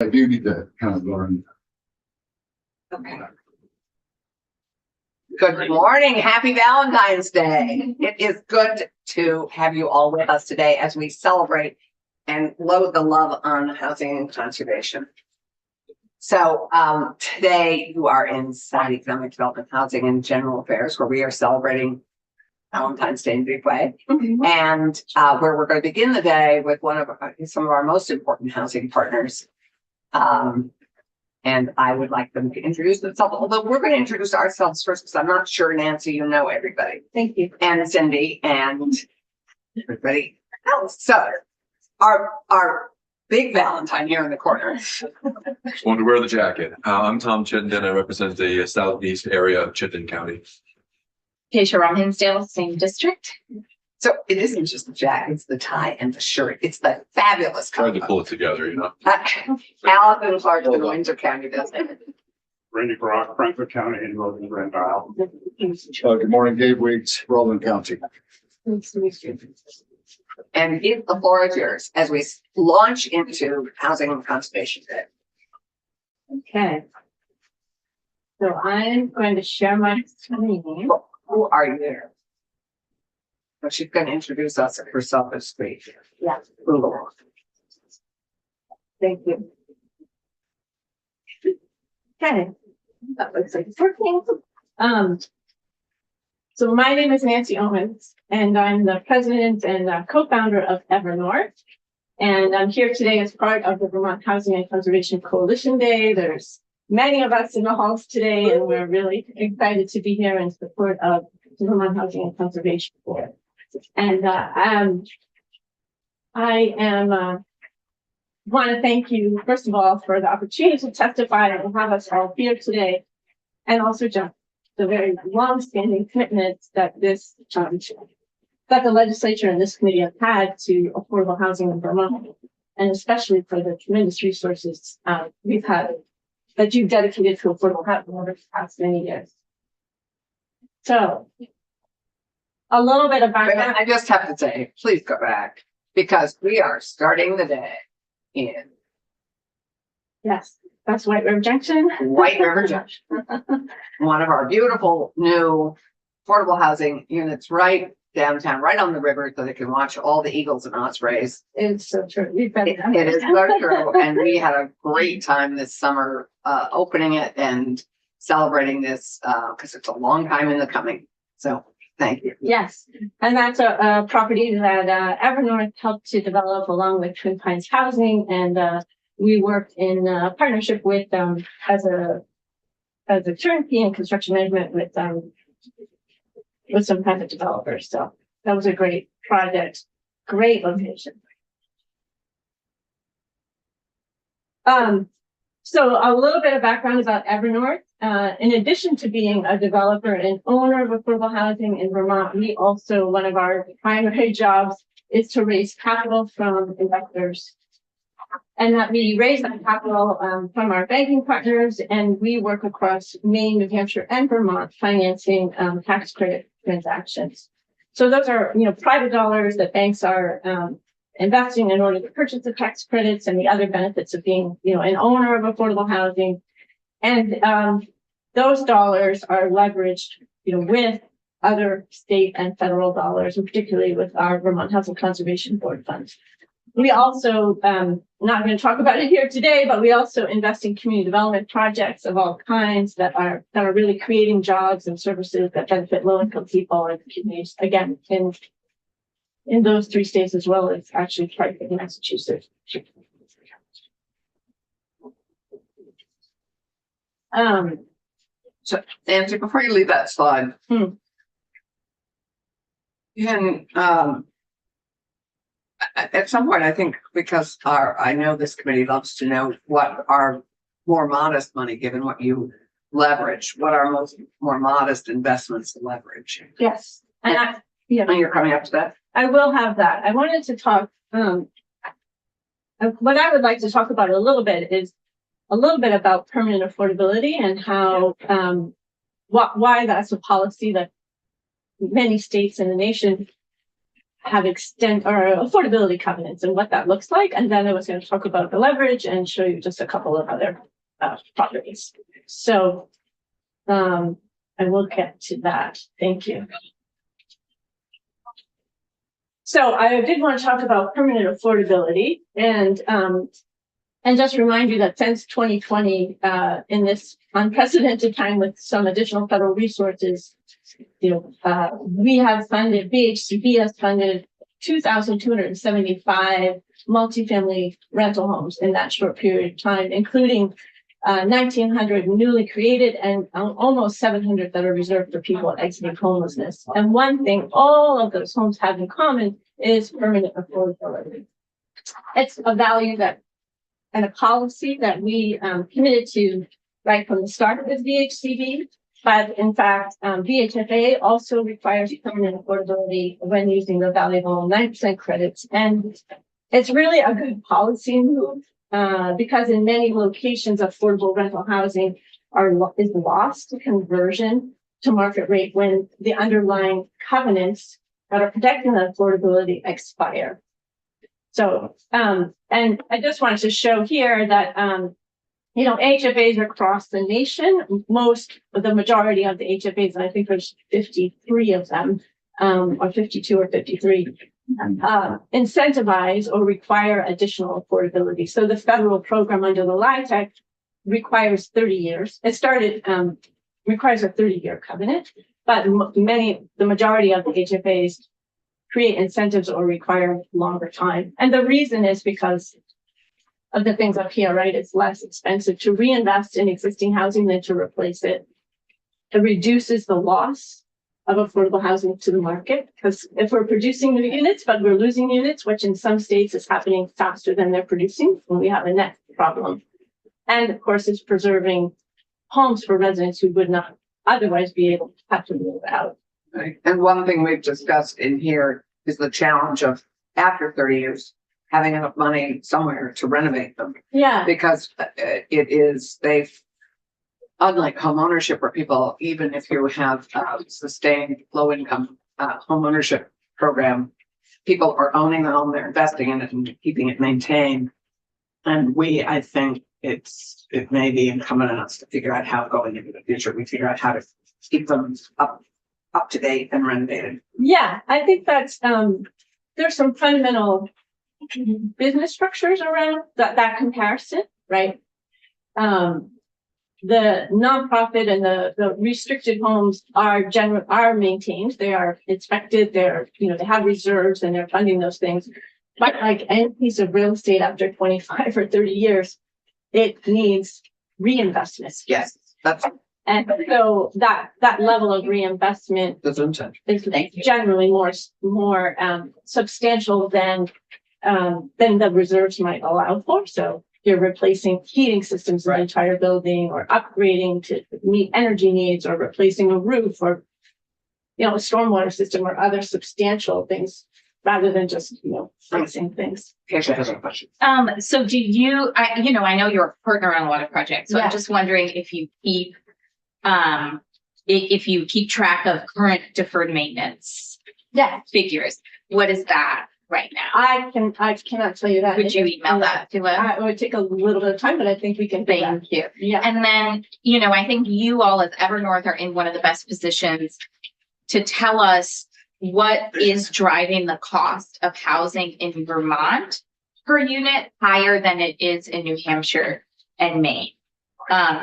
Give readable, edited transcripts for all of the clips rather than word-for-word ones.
I do need to kind of learn. Okay. Good morning. Happy Valentine's Day. It is good to have you all with us today as we celebrate and load the love on housing and conservation. So today you are inside Economic Development, Housing and General Affairs, where we are celebrating Valentine's Day in a big way. And where we're going to begin the day with some of our most important housing partners. And I would like them to introduce themselves, although we're going to introduce ourselves first, because I'm not sure, Nancy, you know everybody. Thank you. And Cindy and everybody else. So our big Valentine here in the corner. Just wanted to wear the jacket. I'm Tom Chittenden. I represent the southeast area of Chittenden County. Keisha Hinsdale, same district. So it isn't just the jacket, it's the tie and the shirt. It's the fabulous Tried to combo. pull it together, you know. Allison Clark in Windsor County does it. Randy Brock, Franklin County, and Northern Grand Isle. Good morning, Dave Weeks, Rowland County. And the floor is yours as we launch into Housing and Conservation Day. Okay. So I'm going to share my screen. Who are you? But she's going to introduce us herself as great. Yeah. Ooh. Thank you. Okay. That looks like it's working. So my name is Nancy Owens, and I'm the president and co-founder of Evernorth. And I'm here today as part of the Vermont Housing and Conservation Coalition Day. There's many of us in the halls today, and we're really excited to be here in support of the Vermont Housing and Conservation Board. And I want to thank you, first of all, for the opportunity to testify and have us all here today, and also just the very long-standing commitments that that the legislature and this committee have had to affordable housing in Vermont, and especially for the tremendous resources we've had that you've dedicated to affordable housing over the past many years. So, a little bit about that. I just have to say, please go back, because we are starting the day in Yes, that's White River Junction. White River Junction. One of our beautiful new affordable housing units right downtown, right on the river, so they can watch all the eagles and ospreys. It's so true. We've been It is so true. And we had a great time this summer opening it and celebrating this because it's a long time in the coming. So thank you. Yes, and that's a property that Evernorth helped to develop along with Twin Pines Housing, and we worked in partnership with as a turnkey and construction management with some private developers. So that was a great project, great location. So a little bit of background about Evernorth. In addition to being a developer and owner of affordable housing in Vermont, one of our primary jobs is to raise capital from investors. And that we raise that capital from our banking partners, and we work across Maine, New Hampshire, and Vermont financing tax credit transactions. So those are, private dollars that banks are investing in order to purchase the tax credits and the other benefits of being, an owner of affordable housing. And those dollars are leveraged, with other state and federal dollars, and particularly with our Vermont Housing Conservation Board funds. We also, not going to talk about it here today, but we also invest in community development projects of all kinds that are really creating jobs and services that benefit low-income people and communities, again, in those three states, as well as actually part of Massachusetts. So Nancy, before you leave that slide, at some point, I think, because I know this committee loves to know what our more modest money, given what you leverage, what our more modest investments leverage. Yes, and you're coming up to that. I will have that. I wanted to talk. What I would like to talk about a little bit is a little bit about permanent affordability and how why that's a policy that many states in the nation have affordability covenants and what that looks like. And then I was going to talk about the leverage and show you just a couple of other properties. So I will get to that. Thank you. So I did want to talk about permanent affordability and just remind you that since 2020, in this unprecedented time with some additional federal resources, we have funded, BHCB has funded 2,275 multifamily rental homes in that short period of time, including 1,900 newly created and almost 700 that are reserved for people exiting homelessness. And one thing all of those homes have in common is permanent affordability. It's a value and a policy that we committed to right from the start with VHCB. But in fact, VHFA also requires permanent affordability when using the valuable 9% credits. And it's really a good policy move because in many locations, affordable rental housing is lost to conversion to market rate when the underlying covenants that are protecting that affordability expire. So, and I just wanted to show here that HFAs across the nation, the majority of the HFAs, and I think there's 53 of them, or 52 or 53, incentivize or require additional affordability. So the federal program under the LIHTC requires 30 years. It requires a 30-year covenant, but the majority of the HFAs create incentives or require longer time. And the reason is because of the things up here, right? It's less expensive to reinvest in existing housing than to replace it. It reduces the loss of affordable housing to the market, because if we're producing new units, but we're losing units, which in some states is happening faster than they're producing, and we have a net problem. And of course, it's preserving homes for residents who would not otherwise be able to have to move out. Right. And one thing we've discussed in here is the challenge of after 30 years, having enough money somewhere to renovate them. Yeah. Because unlike home ownership where people, even if you have sustained low income home ownership program, people are owning the home, they're investing in it and keeping it maintained. And I think it may be incumbent on us to figure out how going into the future, we figure out how to keep them up to date and renovated. Yeah, I think that's, there's some fundamental business structures around that comparison, right? The nonprofit and the restricted homes are maintained. They are inspected. They have reserves and they're funding those things. But like any piece of real estate after 25 or 30 years, it needs reinvestment. Yes, and so that level of reinvestment that's intent. is generally more substantial than the reserves might allow for. So you're replacing heating systems in the entire building, or upgrading to meet energy needs, or replacing a roof, or a stormwater system, or other substantial things, rather than just fixing things. Keisha has a question. So do you? I know you're a partner on a lot of projects, so Yeah. I'm just wondering if you keep track of current deferred maintenance figures. What is that right now? I cannot tell you that. Would you email that to us? It would take a little bit of time, but I think we can do that. Thank you. Yeah. And then, I think you all as Evernorth are in one of the best positions to tell us what is driving the cost of housing in Vermont per unit higher than it is in New Hampshire and Maine.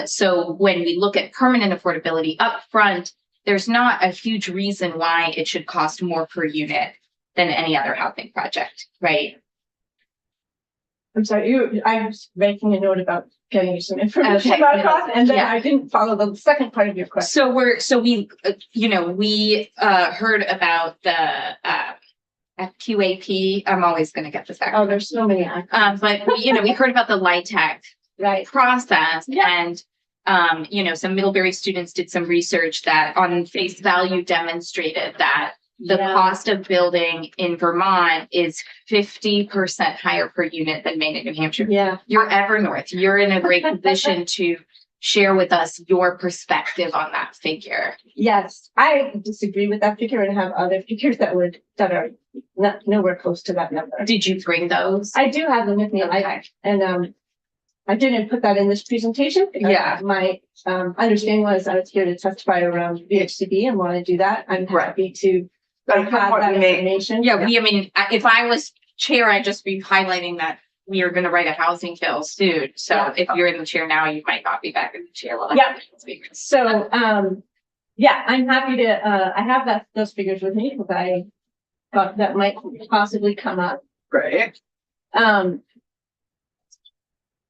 So when we look at permanent affordability up front, there's not a huge reason why it should cost more per unit than any other housing project, right? I'm sorry, I was making a note about getting you some information about cost, and then I didn't follow the second part of your question. We heard about the FQAP. I'm always going to get this back. Oh, there's so many. But we heard about the LIHTC process, and some Middlebury students did some research that on face value demonstrated that the cost of building in Vermont is 50% higher per unit than Maine and New Hampshire. Yeah. You're Evernorth. You're in a great position to share with us your perspective on that figure? Yes, I disagree with that figure and have other figures that are not nowhere close to that number. Did you bring those? I do have them with me. I didn't put that in this presentation. Because Yeah. My understanding was I was here to testify around VHCB and want to do that. I'm happy to have that information. Yeah, I mean, if I was chair, I'd just be highlighting that we are gonna write a housing bill soon. So Yeah. if you're in the chair now, you might not be back in the chair. Yeah. So, yeah, I'm happy to, I have those figures with me because I thought that might possibly come up. Great.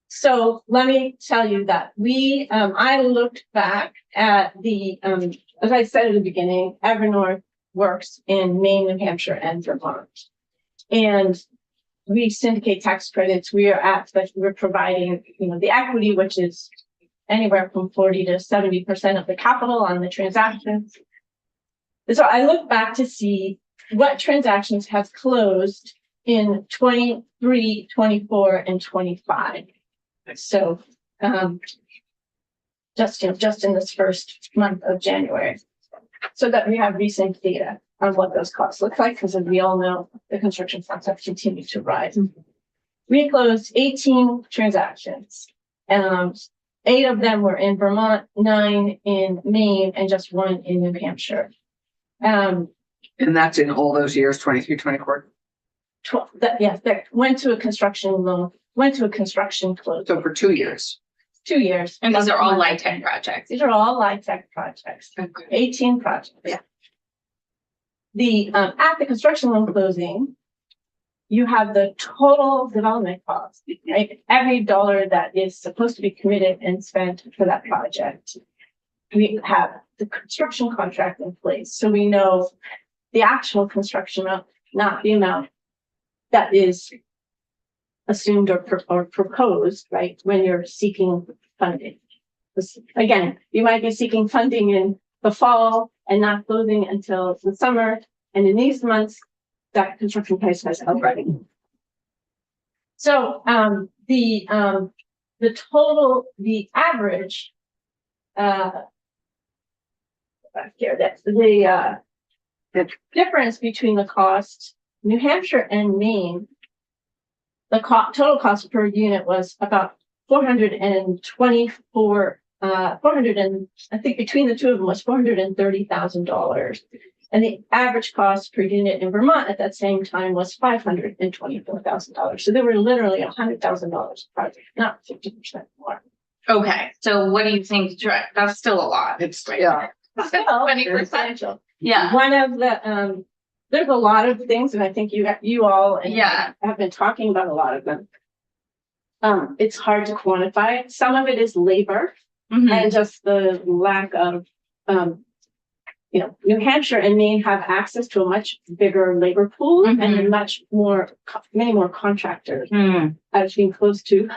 So let me tell you that I looked back at as I said at the beginning, Evernorth works in Maine, New Hampshire, and Vermont. And we syndicate tax credits. We're providing, the equity, which is anywhere from 40 to 70% of the capital on the transactions. And so I look back to see what transactions have closed in 23, 24, and 25. So, just in this first month of January, so that we have recent data on what those costs look like, because as we all know, the construction costs have continued to rise. We closed 18 transactions. 8 of them were in Vermont, 9 in Maine, and just 1 in New Hampshire. And that's in all those years, 23, 24. That went to a construction loan, went to a construction close. So for 2 years. 2 years. And these are all LIHTC projects. These are all LIHTC projects. Okay. 18 projects. Yeah. At the construction loan closing, you have the total development cost, right? Every dollar that is supposed to be committed and spent for that project. We have the construction contract in place, so we know the actual construction amount, not the amount that is assumed or proposed, right? When you're seeking funding. Again, you might be seeking funding in the fall and not closing until the summer. And in these months, that construction price has already. So, the average, the difference between the cost, New Hampshire and Maine, the total cost per unit was about 424, I think between the two of them was $430,000. And the average cost per unit in Vermont at that same time was $524,000. So they were literally $100,000 project, not 50% more. Okay, so what do you think? That's still a lot. It's, Right. yeah. Still 20%. Yeah. One of the, there's a lot of things, and I think you all have been talking about a lot of them. It's hard to quantify. Some of it is labor and just the lack of, New Hampshire and Maine have access to a much bigger labor pool and many more contractors as being close to,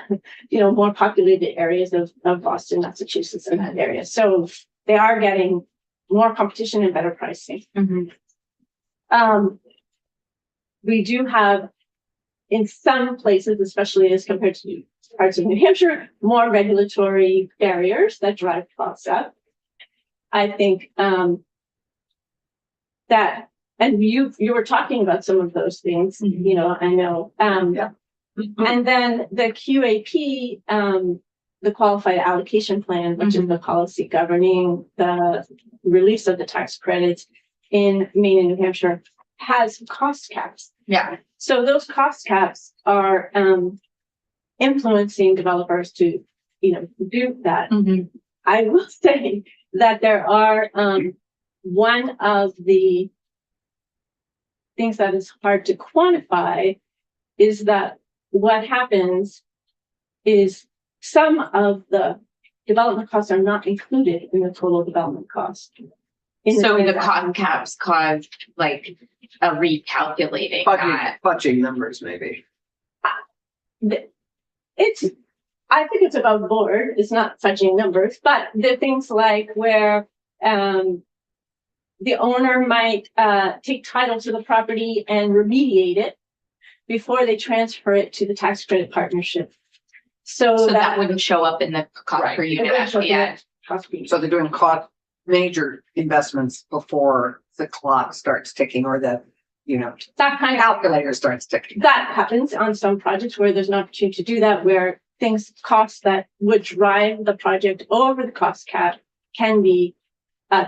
more populated areas of Boston, Massachusetts, and that area. So they are getting more competition and better pricing. We do have, in some places, especially as compared to parts of New Hampshire, more regulatory barriers that drive costs up. I think that, and you were talking about some of those things, I know. And then the QAP, the Qualified Allocation Plan, which is the policy governing the release of the tax credits in Maine and New Hampshire, has cost caps. Yeah. So those cost caps are influencing developers to, do that. I will say that there are one of the things that is hard to quantify is that what happens is some of the development costs are not included in the total development cost. So the cost caps cause like a recalculating that. Fudging numbers, maybe. I think it's above board. It's not fudging numbers, but the things like where the owner might take title to the property and remediate it before they transfer it to the tax credit partnership. So So that that wouldn't show up in the cost per Right. unit actually. Yeah. So they're doing major investments before the clock starts ticking or the, that kind of calculator starts ticking. that happens on some projects where there's an opportunity to do that, where costs that would drive the project over the cost cap can be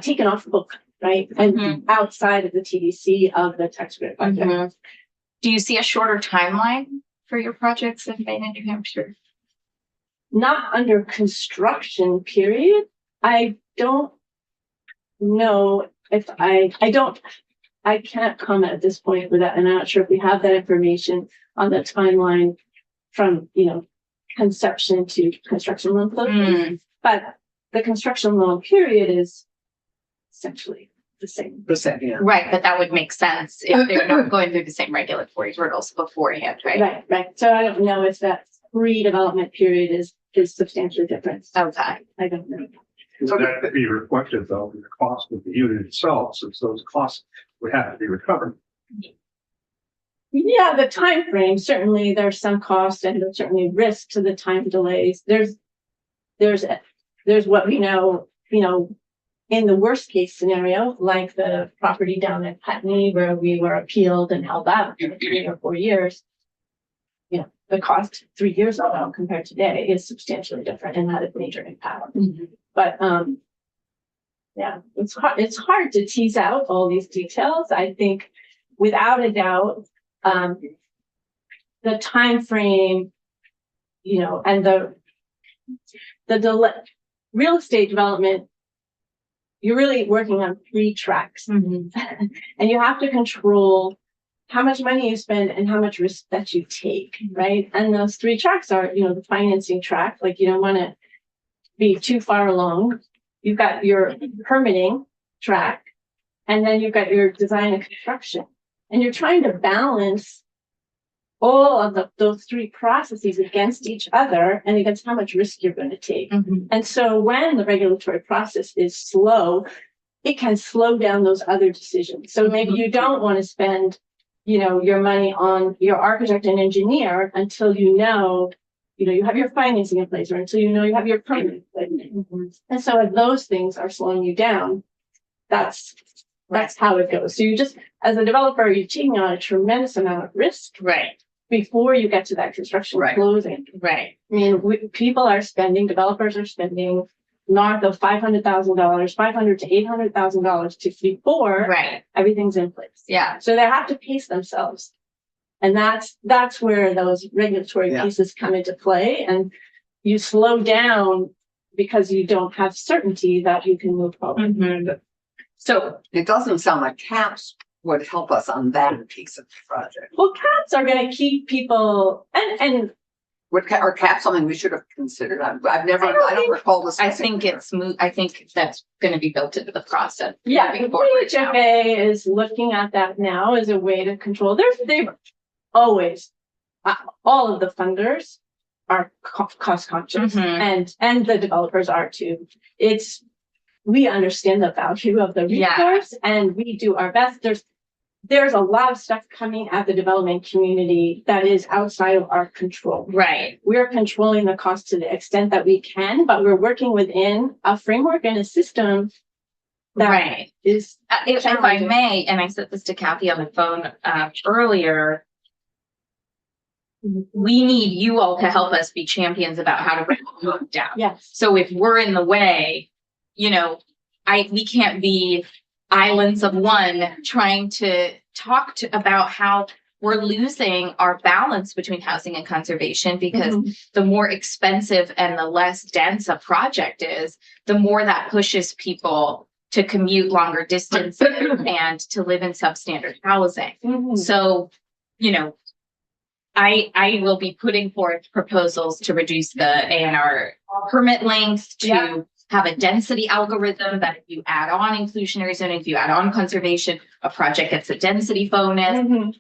taken off the book, right? And Mhm. outside of the TDC of the tax credit project. Mhm. Do you see a shorter timeline for your projects in Maine and New Hampshire? Not under construction period. I don't know if I can't comment at this point with that, and I'm not sure if we have that information on the timeline from, conception to construction loan closing. But the construction loan period is essentially the same. Percent, yeah. Right, but that would make sense if they're not going through the same regulatory hurdles beforehand, right? Right. So I don't know if that pre-development period is substantially different. Okay. I don't know. Would that be reflected though in the cost of the unit itself, since those costs would have to be recovered? Yeah, the time frame, certainly there's some cost and there's certainly risk to the time delays. There's what we know, in the worst case scenario, like the property down at Putney where we were appealed and held up for 3 or 4 years. The cost 3 years ago compared to today is substantially different and had a major impact. But, yeah, it's hard to tease out all these details. I think without a doubt, the time frame, and the delay, real estate development, you're really working on 3 tracks. And you have to control how much money you spend and how much risk that you take, right? And those 3 tracks are, the financing track, like you don't want to be too far along. You've got your permitting track, and then you've got your design and construction. And you're trying to balance all of those 3 processes against each other and against how much risk you're going to take. And so when the regulatory process is slow, it can slow down those other decisions. So maybe you don't want to spend, your money on your architect and engineer until you have your financing in place, or until you have your permit in place. And so if those things are slowing you down, that's how it goes. So you just, as a developer, you're taking on a tremendous amount of risk Right, before you get to that construction Right. closing. right. I mean, developers are spending north of $500,000, $500,000 to $800,000 before Right, everything's in place. yeah. So they have to pace themselves. And that's where those regulatory Yeah. pieces come into play. And you slow down because you don't have certainty that you can move forward. So, It doesn't sound like caps would help us on that piece of the project. Well, caps are going to keep people, and Are caps something we should have considered? I don't recall this. I think I think that's gonna be built into the process. yeah, moving forward now. HFA is looking at that now as a way to control. They've always, all of the funders are cost conscious, Mhm. and the developers are too. We understand the value of the Yeah. resource, and we do our best. There's a lot of stuff coming at the development community that is outside of our control. Right, We're controlling the cost to the extent that we can, but we're working within a framework and a system that right. is If I challenging. may, and I said this to Kathy on the phone earlier, we need you all to help us be champions about how to bring the cost down. Yes. So if we're in the way, we can't be islands of one trying to talk about how we're losing our balance between housing and conservation, because the more expensive and the less dense a project is, the more that pushes people to commute longer distances and to live in substandard housing. So, I will be putting forth proposals to reduce the A&R permit length, to Yeah. have a density algorithm that if you add on inclusionary zoning, if you add on conservation, a project gets a density bonus.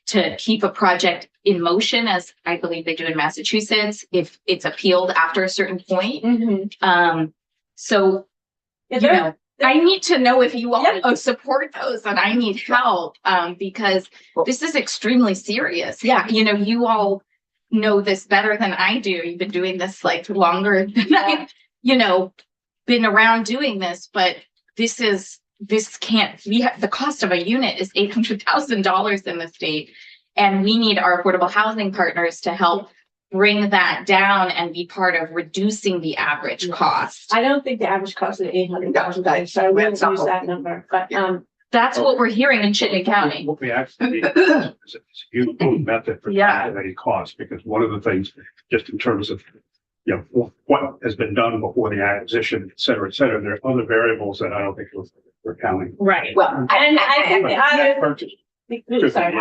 To keep a project in motion, as I believe they do in Massachusetts, if it's appealed after a certain point. So, I need to know if you all support those, and I need help, because this is extremely serious. Yeah. You all know this better than I do. You've been doing this like longer than I've, been around doing this, but the cost of a unit is $800,000 in the state. And we need our affordable housing partners to help bring that down and be part of reducing the average cost. I don't think the average cost is $800,000, so I wouldn't use that number, but, That's what we're hearing in Chittenden County. What we actually need is a useful method for Yeah. calculating costs, because one of the things, just in terms of, what has been done before the acquisition, et cetera, there are other variables that I don't think we're counting. right. Well, And I think the That other, purchase. sorry,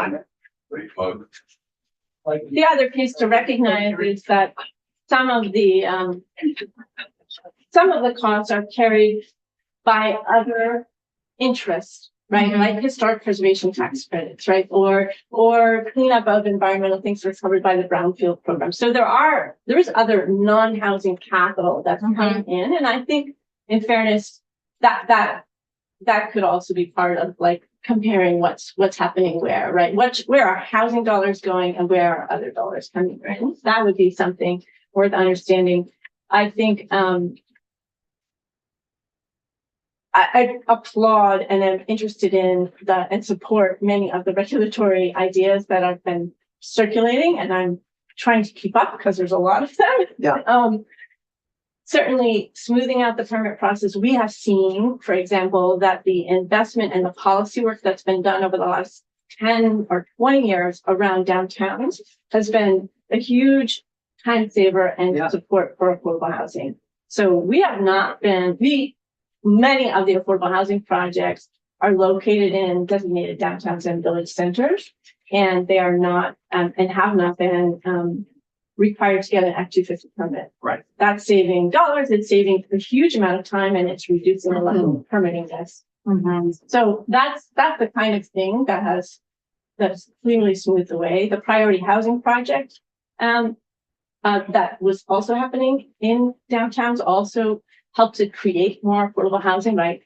the other piece to recognize is that some of the costs are carried by other interests, right? Mhm. Like historic preservation tax credits, right? Or cleanup of environmental things that are covered by the brownfield program. So there is other non-housing capital that's coming in. And I think in fairness, that could also be part of like comparing what's happening where, right? Where are housing dollars going and where are other dollars coming in? That would be something worth understanding. I think, I applaud and am interested in and support many of the regulatory ideas that have been circulating, and I'm trying to keep up because there's a lot of them. Yeah. Certainly smoothing out the permit process. We have seen, for example, that the investment and the policy work that's been done over the last 10 or 20 years around downtowns has been a huge time saver and support for affordable housing. So we have not been, many of the affordable housing projects are located in designated downtowns and village centers, and they are not, and have not been, required to get an Act 250 permit. Right. That's saving dollars, it's saving a huge amount of time, and it's reducing the level of permitting this. So that's the kind of thing that's clearly smoothed the way. The priority housing project, that was also happening in downtowns also helped to create more affordable housing by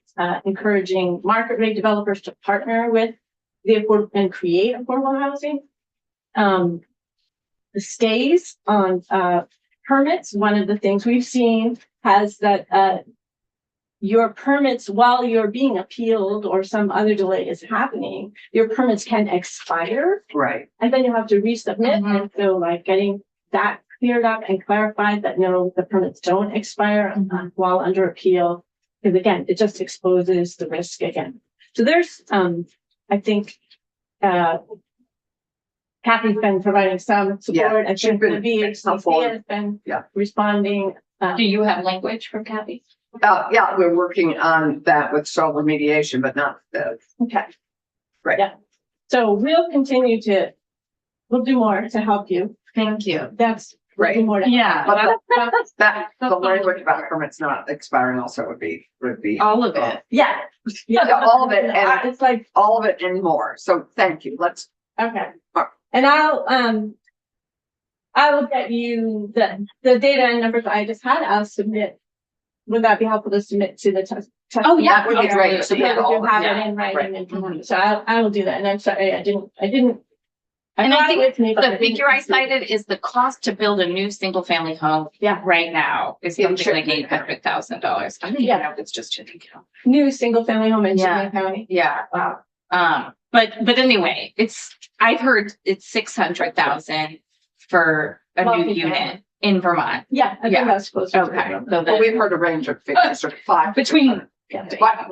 encouraging market rate developers to partner with the affordable and create affordable housing. The stays on permits, one of the things we've seen has that your permits, while you're being appealed or some other delay is happening, your permits can expire, Right. and then you have to resubmit. And so like getting that cleared up and clarified that no, the permits don't expire while under appeal, because again, it just exposes the risk again. So there's, I think, Kathy's been providing some support. I think the VHCC has been responding. Do you have language from Kathy? Yeah, we're working on that with soil remediation, but not the. Okay. Right. Yeah. So we'll do more to help you. Thank you. We'll do more to Yeah. But the language about permits not expiring also would be. All of it. Yeah. All of it, and it's like, all of it and more. So thank you. Let's. okay. And I will get you the data and numbers I just had. I'll submit. Would that be helpful to submit to the test? Oh, yeah, that would be great. So that you have Yeah. it in writing. Right. And so I will do that. And I'm sorry, I didn't. And I got it think with me, but the figure I cited is the cost to build a new single family home. Yeah. Right now is In something like Chittenden. $800,000. I don't even know if it's just Chittenden County. New single family home in Yeah. Chittenden County. Yeah. Wow. But anyway, I've heard it's 600,000 for a new Multi-family. unit in Vermont. Yeah, I Yeah. think that's close. to Okay. it. So Well, then, we've heard a range of figures, or 5 between,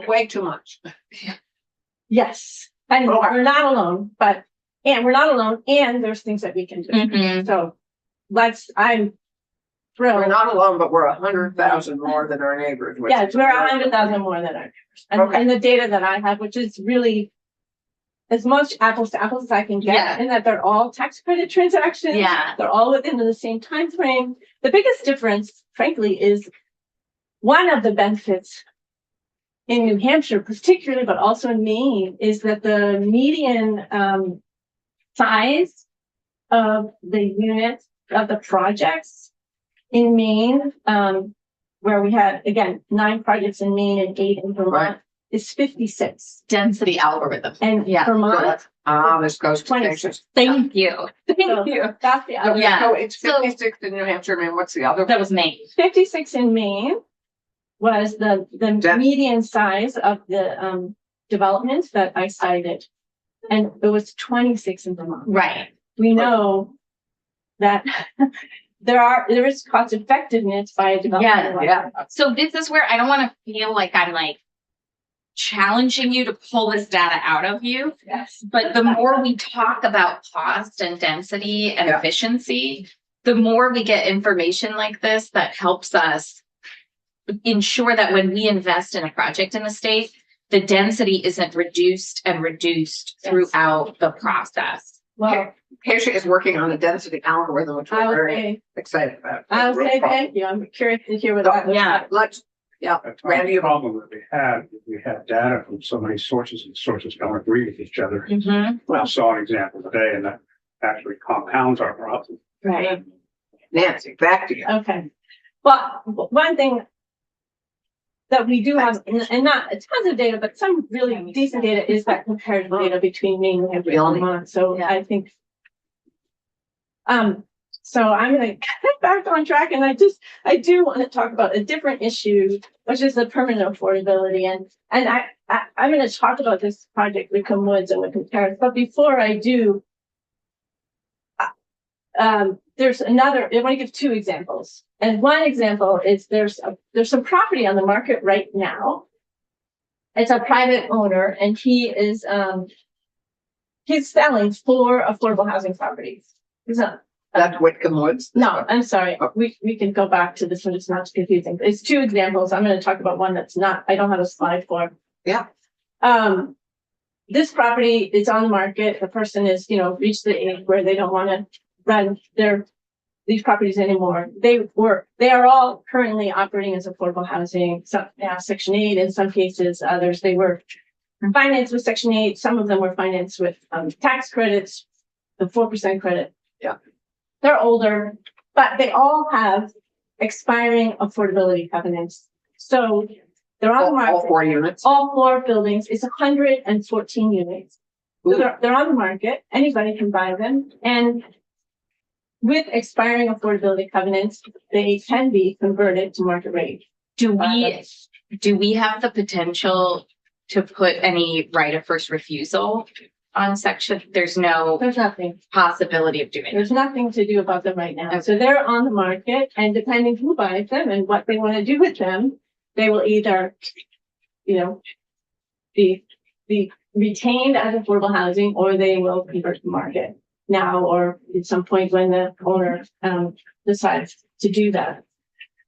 way too much. Yes, and Okay. we're not alone, and there's things that we can do. Mhm. So I'm We're thrilled. not alone, but we're 100,000 more than our neighbors. which Yes, is we're really 100,000 more than our neighbors. And, Okay. and the data that I have, which is really as much apples to apples as I can get, Yeah. and that they're all tax credit transactions. Yeah. They're all within the same time frame. The biggest difference, frankly, is one of the benefits in New Hampshire particularly, but also in Maine, is that the median size of the units of the projects in Maine, where we had, again, 9 projects in Maine and 8 in Vermont, is 56. Density algorithm. And Yeah. Vermont, This goes to 26. Texas. Thank you. So Thank you. that's the other. Yeah. So it's So- 56 in New Hampshire, and what's the other? That was Maine. 56 in Maine was the median size of the developments that I cited. And it was 26 in Vermont. Right. We know that there is cost effectiveness by a development. Yeah. So this is where I don't want to feel like I'm like challenging you to pull this data out of you. Yes. But the more we talk about cost and density and Yeah. efficiency, the more we get information like this that helps us ensure that when we invest in a project in the state, the density isn't reduced and reduced Yes. throughout the process. Well, Kasia is working on a density algorithm, which I we're would very say, excited about. thank you. I'm curious to hear what that was. Yeah. Let's, Randy, you- The problem that we had data from so many sources and sources don't agree with each other. Mhm. I saw an example today and that actually compounds our problem. Right. Nancy, back to you. Okay. Well, one thing that we do have, and not tons of data, but some really decent data is that comparative data between Maine and Vermont. So Yeah. I think, so I'm going to get back on track, and I do want to talk about a different issue, which is the permanent affordability. And I'm going to talk about this project, Wickham Woods and Wickham Terrace. But before I do, there's another, I want to give two examples. And one example is there's some property on the market right now. It's a private owner, and he's selling 4 affordable housing properties. That's Whitcomb Woods. No, I'm sorry. We can go back to this one. It's not confusing. It's 2 examples. I'm going to talk about one that's not, I don't have a slide for. Yeah. This property is on the market. The person is, reached the age where they don't want to run these properties anymore. They are all currently operating as affordable housing. Some Section 8 in some cases, others they were financed with Section 8. Some of them were financed with tax credits, the 4% credit. Yeah. They're older, but they all have expiring affordability covenants. So they're on the market. All 4 units. All 4 buildings. It's 114 units. So they're on the market. Anybody can buy them. And with expiring affordability covenants, they can be converted to market rate. Do we have the potential to put any right of first refusal on section? There's no There's nothing. possibility of doing it. There's nothing to do about them right now. So they're on the market, and depending who buys them and what they want to do with them, they will either, be retained as affordable housing, or they will convert to market now or at some point when the owner decides to do that.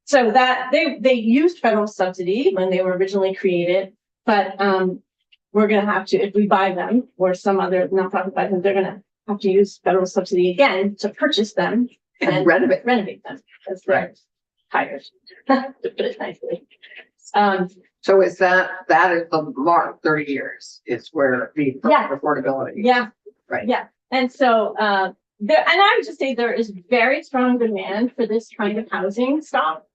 So that they used federal subsidy when they were originally created, but we're going to have to, if we buy them or some other nonprofit buys them, they're going to have to use federal subsidy again to purchase them And renovate. them. That's right. Hired, to put it nicely. So is that is the mark, 30 years is where the Yeah. affordability. Yeah. Right. Yeah. And so and I would just say there is very strong demand for this kind of housing stock.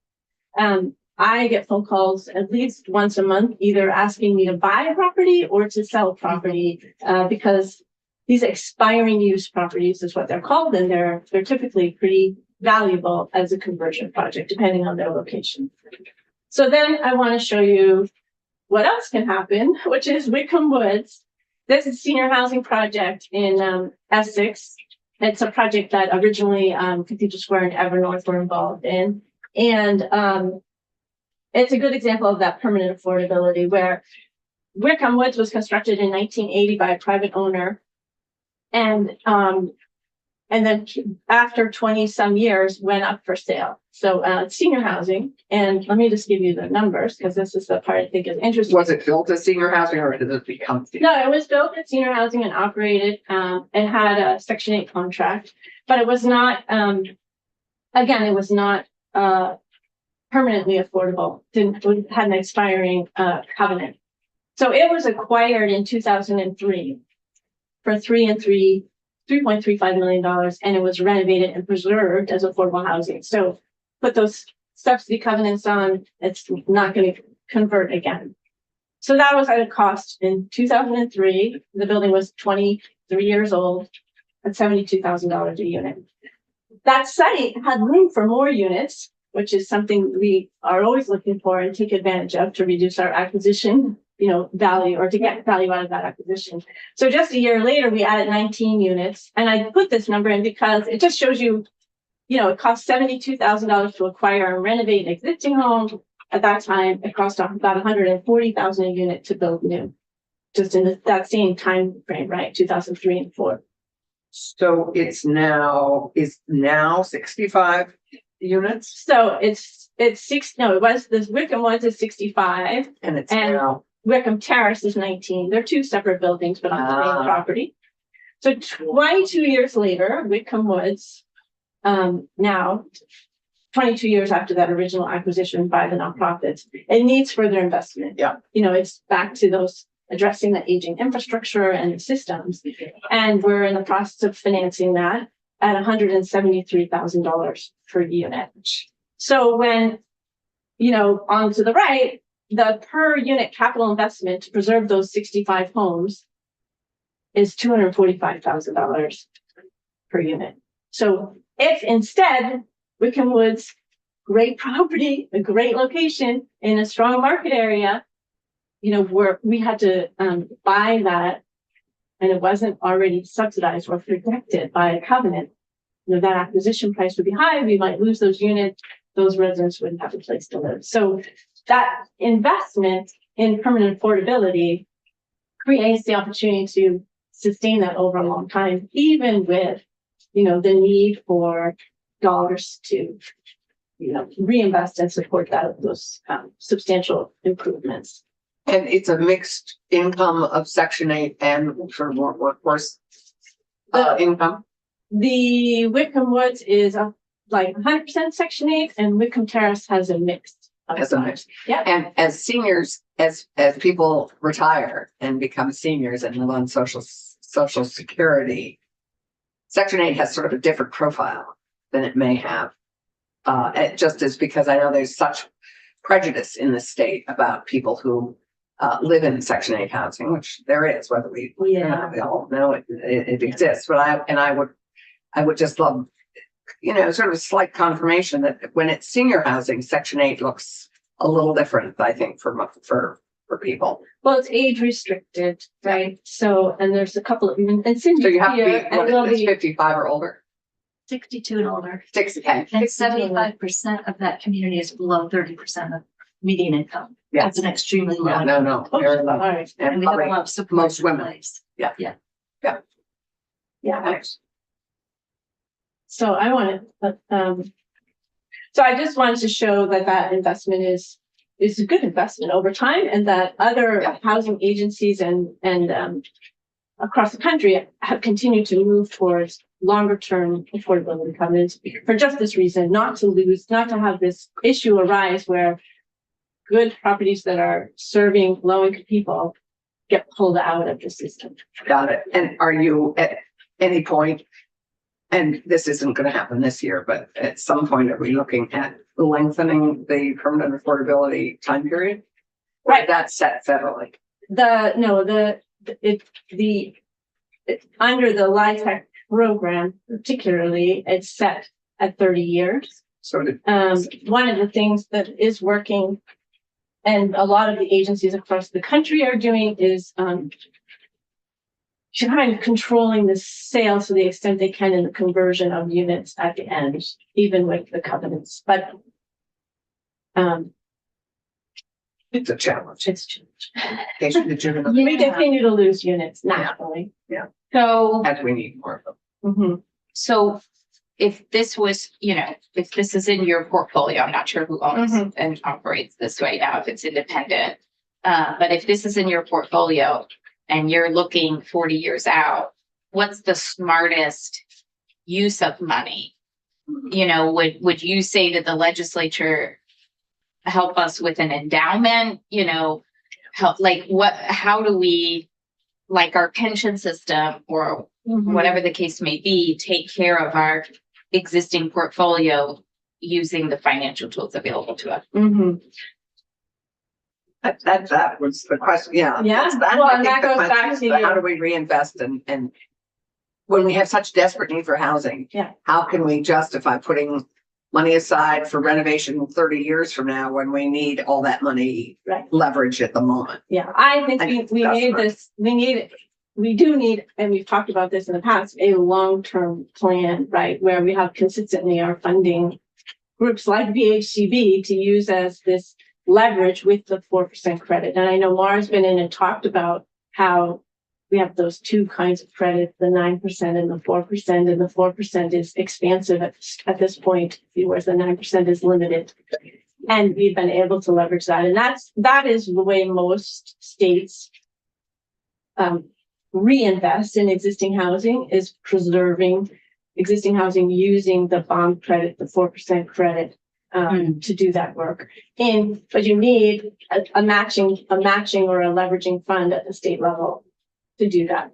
I get phone calls at least once a month, either asking me to buy a property or to sell a property, because these expiring use properties is what they're called, and they're typically pretty valuable as a conversion project, depending on their location. So then I want to show you what else can happen, which is Wickham Woods. This is a senior housing project in Essex. It's a project that originally Cathedral Square and Evernorth were involved in. And it's a good example of that permanent affordability, where Wickham Woods was constructed in 1980 by a private owner. And then after 20 some years went up for sale. So senior housing. And let me just give you the numbers, because this is the part I think is interesting. Was it built as senior housing or did it become? No, it was built as senior housing and operated and had a Section 8 contract, but it was not, again, it was not permanently affordable. It had an expiring covenant. So it was acquired in 2003 for $3.35 million, and it was renovated and preserved as affordable housing. So put those subsidy covenants on, it's not going to convert again. So that was at a cost in 2003. The building was 23 years old at $72,000 a unit. That site had room for more units, which is something we are always looking for and take advantage of to reduce our acquisition, value, or to get value out of that acquisition. So just a year later, we added 19 units. And I put this number in because it just shows you, it cost $72,000 to acquire and renovate an existing home. At that time, it cost about $140,000 a unit to build new, just in that same time frame, right? 2003 and 4. So is now 65 units So it's six. No, it was this Wickham Woods is 65, and it's And- now, Wickham Terrace is 19. They're two separate buildings, but on the Ah. same property. So 22 years later, Wickham Woods, now 22 years after that original acquisition by the nonprofits, it needs further investment. Yeah. It's back to those addressing the aging infrastructure and systems. And we're in the process of financing that at $173,000 per unit. So when, on to the right, the per unit capital investment to preserve those 65 homes is $245,000 per unit. So if instead Wickham Woods, great property, a great location in a strong market area, where we had to buy that and it wasn't already subsidized or protected by a covenant, that acquisition price would be high. We might lose those units. Those residents wouldn't have a place to live. So that investment in permanent affordability creates the opportunity to sustain that over a long time, even with, the need for dollars to, reinvest and support those substantial improvements. and it's a mixed income of Section 8 and for more workforce income. The Wickham Woods is like 100% Section 8, and Wickham Terrace has a mix. As a mix. Yeah. And as seniors, as people retire and become seniors and live on social security, Section 8 has sort of a different profile than it may have. It just is because I know there's such prejudice in the state about people who live in Section 8 housing, which there is, whether we we all know it exists. But I would just love, sort of a slight confirmation that when it's senior housing, Section 8 looks a little different, I think, for people. Well, it's age restricted, right? So, and there's a couple of, and Cindy's So you have to here, be, and what we'll is this, be 55 or older? 62 and older. 60. And 75% of that community is below 30% of median income. Yeah. That's an extremely low. Yeah, no, Oh, very all low. right. And And we have a probably lot of support. most in women. place. Yeah. Nice. So so I just wanted to show that investment is a good investment over time, and that other Yeah. housing agencies and across the country have continued to move towards longer term affordability covenants for just this reason, not to have this issue arise where good properties that are serving low income people get pulled out of the system. Got it. And are you at any point, and this isn't going to happen this year, but at some point, are we looking at lengthening the permanent affordability time period? Right. That's set federally. Under the LIHTC program, particularly, it's set at 30 years. So did, One of the things that is working and a lot of the agencies across the country are doing is kind of controlling the sale to the extent they can in the conversion of units at the end, even with the covenants. But it's a challenge. it's Yeah. we continue to lose units naturally. So, As we need more of them. Mhm. so if this was, if this is in your portfolio, I'm not sure who owns and operates this right now, if it's independent. But if this is in your portfolio and you're looking 40 years out, what's the smartest use of money? Would you say that the legislature help us with an endowment, how do we, like our pension system or whatever the case may be, take care of our existing portfolio using the financial tools available to us? That was the question, yeah. Yeah, That's well, I and think that the goes question back is, to how your- do we reinvest and when we have such desperate need for housing? Yeah. How can we justify putting money aside for renovation 30 years from now when we need all that money Right. leverage at the moment? Yeah, I think I we think that's need right. this, we do need, and we've talked about this in the past, a long-term plan, right? Where we have consistently our funding groups like VHCB to use as this leverage with the 4% credit. And I know Laura's been in and talked about how we have those two kinds of credit, the 9% and the 4%, and the 4% is expansive at this point, whereas the 9% is limited. And we've been able to leverage that. And that is the way most states reinvest in existing housing, is preserving existing housing using the bond credit, the 4% credit, to do that work. But you need a matching or a leveraging fund at the state level to do that.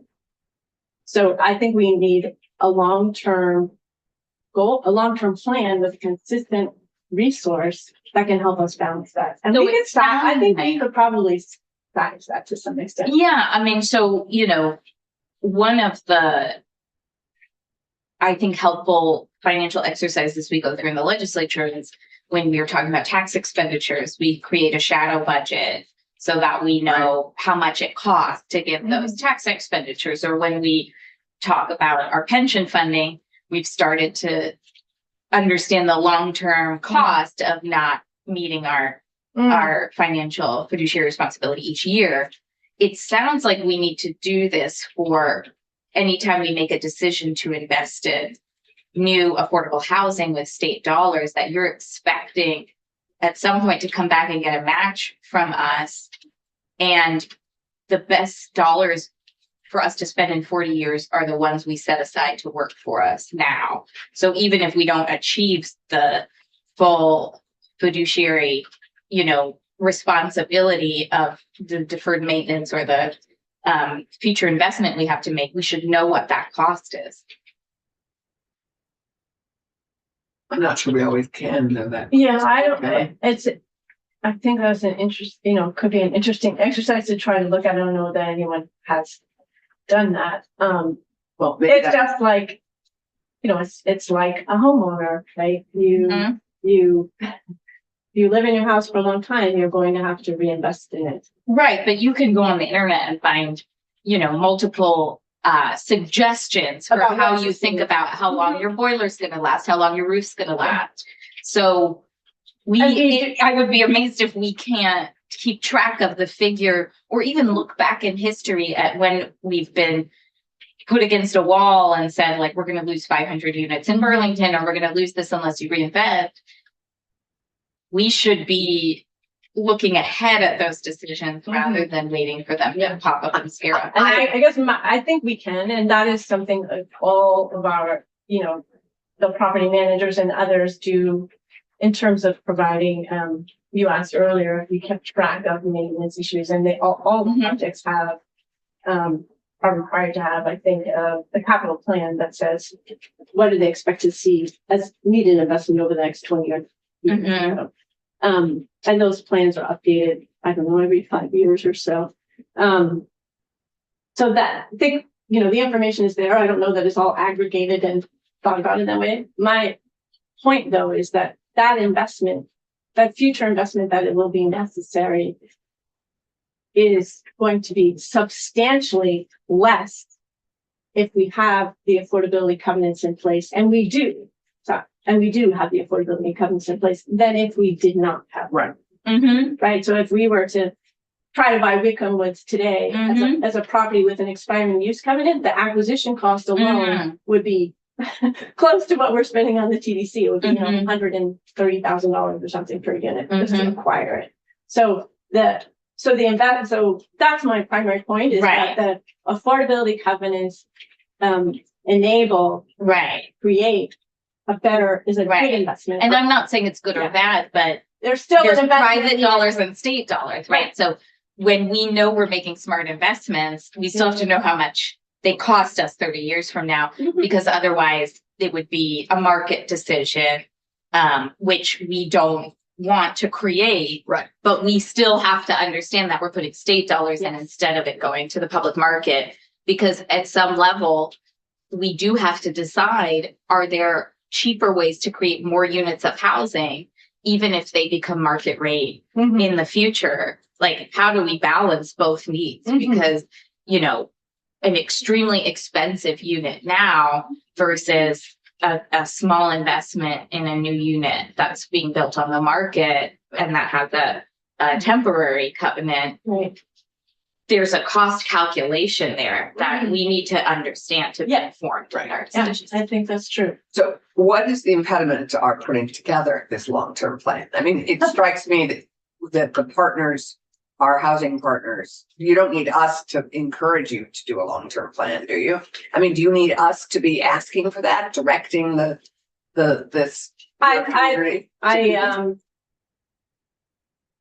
So I think we need a long-term goal, a long-term plan with consistent resource that can help us balance that. And So we can it stop. I think we sounds could probably manage that to some extent. Yeah, I mean, so, one of the, I think, helpful financial exercises we go through in the legislature is when we were talking about tax expenditures, we create a shadow budget so that we know how much it costs to give those tax expenditures. Or when we talk about our pension funding, we've started to understand the long-term cost of not meeting our financial fiduciary responsibility each year. It sounds like we need to do this for anytime we make a decision to invest in new affordable housing with state dollars, that you're expecting at some point to come back and get a match from us. And the best dollars for us to spend in 40 years are the ones we set aside to work for us now. So even if we don't achieve the full fiduciary, responsibility of the deferred maintenance or the future investment we have to make, we should know what that cost is. I'm not sure we always can know that. Yeah, I don't, Okay. I think that's an could be an interesting exercise to try to look at. I don't know that anyone has done that. Well, maybe It's that- just like, it's like a homeowner, right? Mhm. You live in your house for a long time, you're going to have to reinvest in it. Right, but you can go on the internet and find, multiple suggestions for About how what you you think think. about how long your boiler's gonna last, how long your roof's gonna last. So And I would be amazed if we can't keep track of the figure or even look back in history at when we've been put against a wall and said, like, we're gonna lose 500 units in Burlington, or we're gonna lose this unless you reinvest. We should be looking ahead at those decisions rather than waiting for them to pop up and scare us. And I guess I think we can, and that is something that all of our, the property managers and others do in terms of providing, you asked earlier, if we kept track of maintenance issues, and all the projects have, are required to have, I think, a capital plan that says, what do they expect to see as needed investment over the next 20 years? And those plans are updated, I don't know, every 5 years or so. So that I think, the information is there. I don't know that it's all aggregated and thought about in that way. My point, though, is that investment, that future investment, that it will be necessary, is going to be substantially less if we have the affordability covenants in place, and we do. And we do have the affordability covenants in place than if we did not have. Right. Right. So if we were to try to buy Wickham Woods today as a property with an expiring use covenant, the acquisition cost alone would be close to what we're spending on the TDC. It would be $130,000 or something per unit just to acquire it. So that's my primary point, is that the affordability covenants enable, create a better, is a good investment. And I'm not saying it's good or bad, but there's still there's an investment private needed. dollars and state dollars, right? So when we know we're making smart investments, we still have to know how much they cost us 30 years from now, because otherwise it would be a market decision, which we don't want to create. Right. But we still have to understand that we're putting state dollars in instead of it going to the public market. Because at some level, we do have to decide, are there cheaper ways to create more units of housing, even if they become market rate in the future? Like, how do we balance both needs? Because, you know, an extremely expensive unit now versus a small investment in a new unit that's being built on the market and that has a temporary covenant. Right. There's a cost calculation there that we need to understand to be informed in our Yeah, decisions. I think that's true. So what is the impediment to our putting together this long-term plan? I mean, it strikes me that the partners, our housing partners, you don't need us to encourage you to do a long-term plan, do you? I mean, do you need us to be asking for that, directing this?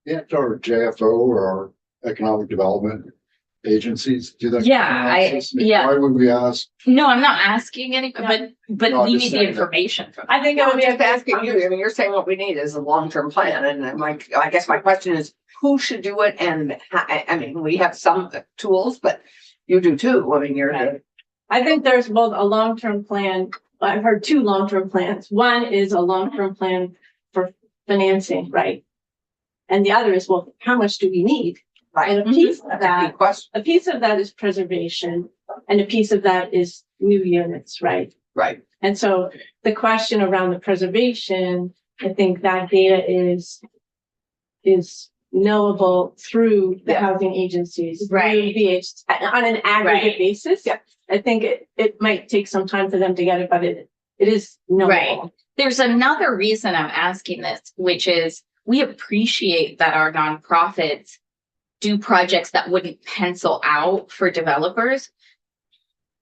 Yeah, or JFO or our economic development agencies do that. Yeah, yeah. Why would we ask? No, I'm not asking any, but No, I'm we just need the saying that. information from. I think it I'm would be a just asking you, I mean, you're saying what we need is a long-term plan, and I guess my question is, who should do it? And I mean, we have some tools, but you do too. I mean, you're the. I think there's both a long-term plan. I've heard two long-term plans. One is a long-term plan for financing, right? And the other is, well, how much do we need? Right. And a piece of That's a that, big question. a piece of that is preservation, and a piece of that is new units, right? Right. And so the question around the preservation, I think that data is knowable through the housing agencies. Right. Through VH, on an aggregate Right. basis. Yeah. I think it might take some time for them to get it, but it is knowable. Right. There's another reason I'm asking this, which is we appreciate that our nonprofits do projects that wouldn't pencil out for developers.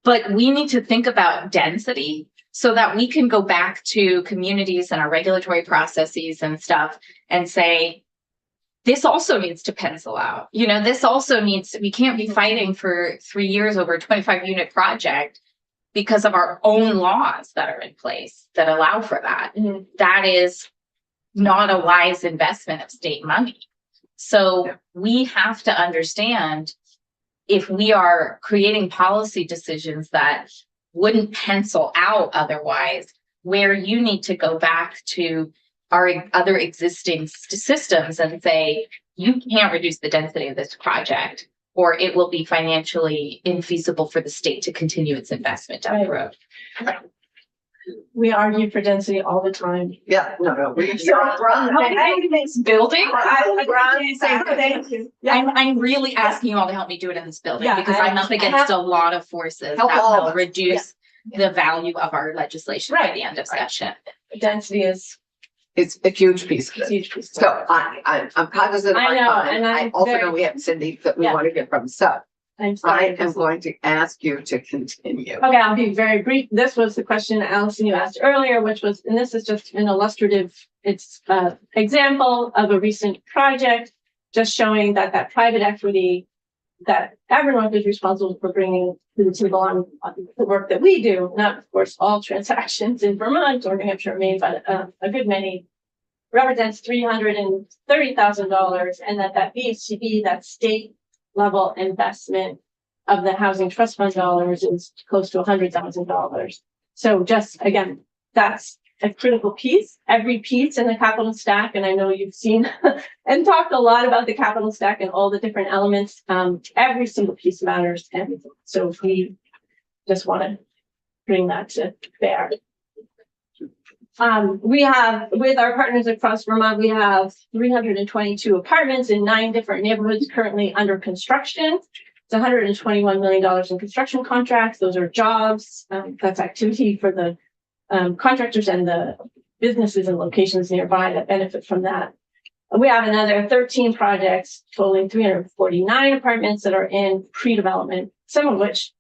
But we need to think about density so that we can go back to communities and our regulatory processes and stuff and say, this also needs to pencil out. You know, this also needs to, we can't be fighting for 3 years over a 25 unit project because of our own laws that are in place that allow for that. Mhm. That is not a wise investment of state money. So we have to understand, if we are creating policy decisions that wouldn't pencil out otherwise, where you need to go back to our other existing systems and say, you can't reduce the density of this project, or it will be financially infeasible for the state to continue its investment down the road. We argue for density all the time. Yeah, no. Building? Thank you. I'm really asking you all to help me do it in this building, Yeah, because I'm up against a lot of forces Help that all of will us. reduce the value of our legislation by the end of session. Density is It's a huge piece of a it. huge piece. of So it. I'm cognizant of I our know, time. and I I'm also very- know we have Cindy that we Yeah. want to get from. So I'm I sorry. am going to ask you to continue. Okay, I'll be very brief. This was the question, Allison, you asked earlier, which was, and this is just an illustrative, it's example of a recent project, just showing that private equity that Evernorth is responsible for bringing to the table on the work that we do, not of course all transactions in Vermont or New Hampshire, Maine, but a good many, represents $330,000, and that VHCB, that state level investment of the housing trust fund dollars, is close to $100,000. So just again, that's a critical piece. Every piece in the capital stack, and I know you've seen and talked a lot about the capital stack and all the different elements. Every single piece matters, and so we just want to bring that to bear. We have, with our partners across Vermont, we have 322 apartments in 9 different neighborhoods currently under construction. It's $121 million in construction contracts. Those are jobs. That's activity for the contractors and the businesses and locations nearby that benefit from that. We have another 13 projects totaling 349 apartments that are in pre-development, some of which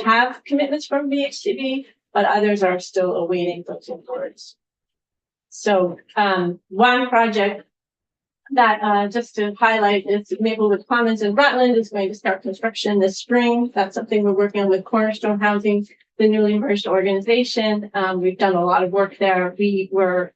have commitments from VHCB, but others are still awaiting those awards. So one project that just to highlight is Maplewood Commons in Rutland is going to start construction this spring. That's something we're working on with Cornerstone Housing, the newly merged organization. We've done a lot of work there. We were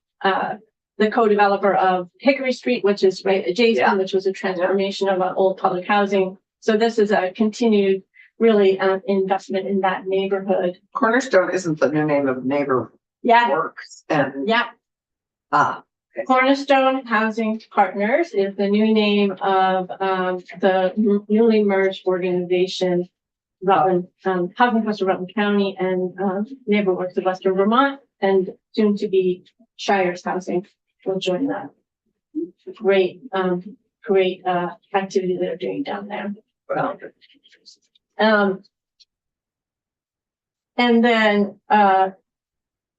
the co-developer of Hickory Street, which is right Yeah. adjacent, which was a transformation of our old public housing. So this is a continued really investment in that neighborhood. Cornerstone isn't the new name of Neighbor Yeah, Works and, yeah. okay. Cornerstone Housing Partners is the new name of the newly merged organization, Rutland, Housing Trust of Rutland County and NeighborWorks of Western Vermont, and soon to be Shires Housing will join that. Great activity they're doing down there. Well, And then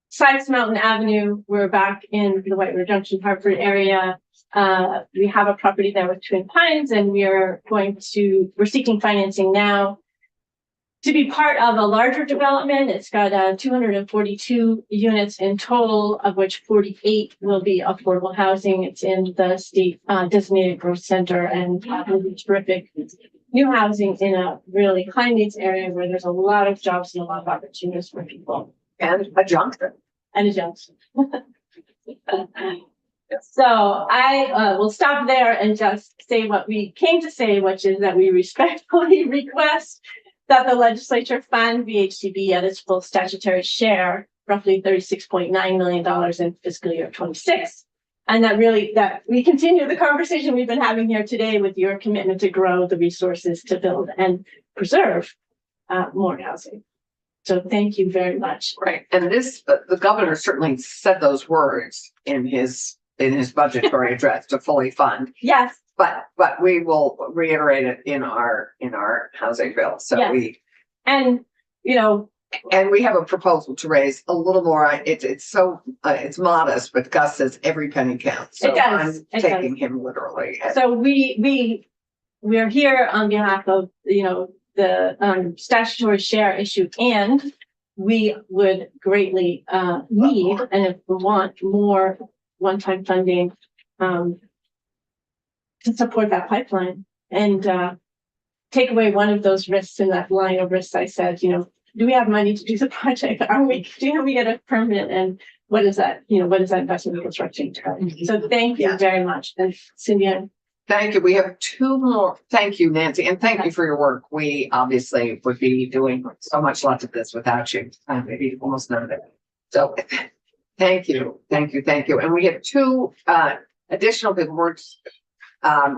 Sykes Mountain Avenue, we're back in the White River Junction, Hartford area. We have a property there with Twin Pines, and we're seeking financing now to be part of a larger development. It's got 242 units in total, of which 48 will be affordable housing. It's in the state designated growth center, and will be terrific new housing in a really high needs area where there's a lot of jobs and a lot of opportunities for people. and a Johnson. And a Johnson. So I will stop there and just say what we came to say, which is that we respectfully request that the legislature fund VHCB at its full statutory share, roughly $36.9 million in fiscal year 26. And that we continue the conversation we've been having here today with your commitment to grow the resources to build and preserve more housing. So thank you very much. Right, and this, the governor certainly said those words in his budgetary address to fully fund, Yes, but we will reiterate it in our housing bill. So Yes. And, you know, and we have a proposal to raise a little more. It's modest, but Gus says every penny counts. So It does, I'm it taking him literally. so we're here on behalf of, you know, the statutory share issue, and we would greatly need, and if we want more one-time funding to support that pipeline and take away one of those risks in that line of risks. I said, you know, do we have money to do the project? Do we get a permit? And what is that, what is that investment construction? So thank you very much. And Cindy, Thank you. We have two more. Thank you, Nancy, and thank you for your work. We obviously would be doing so much lots of this without you, maybe almost none of it. So thank you. And we have two additional big words.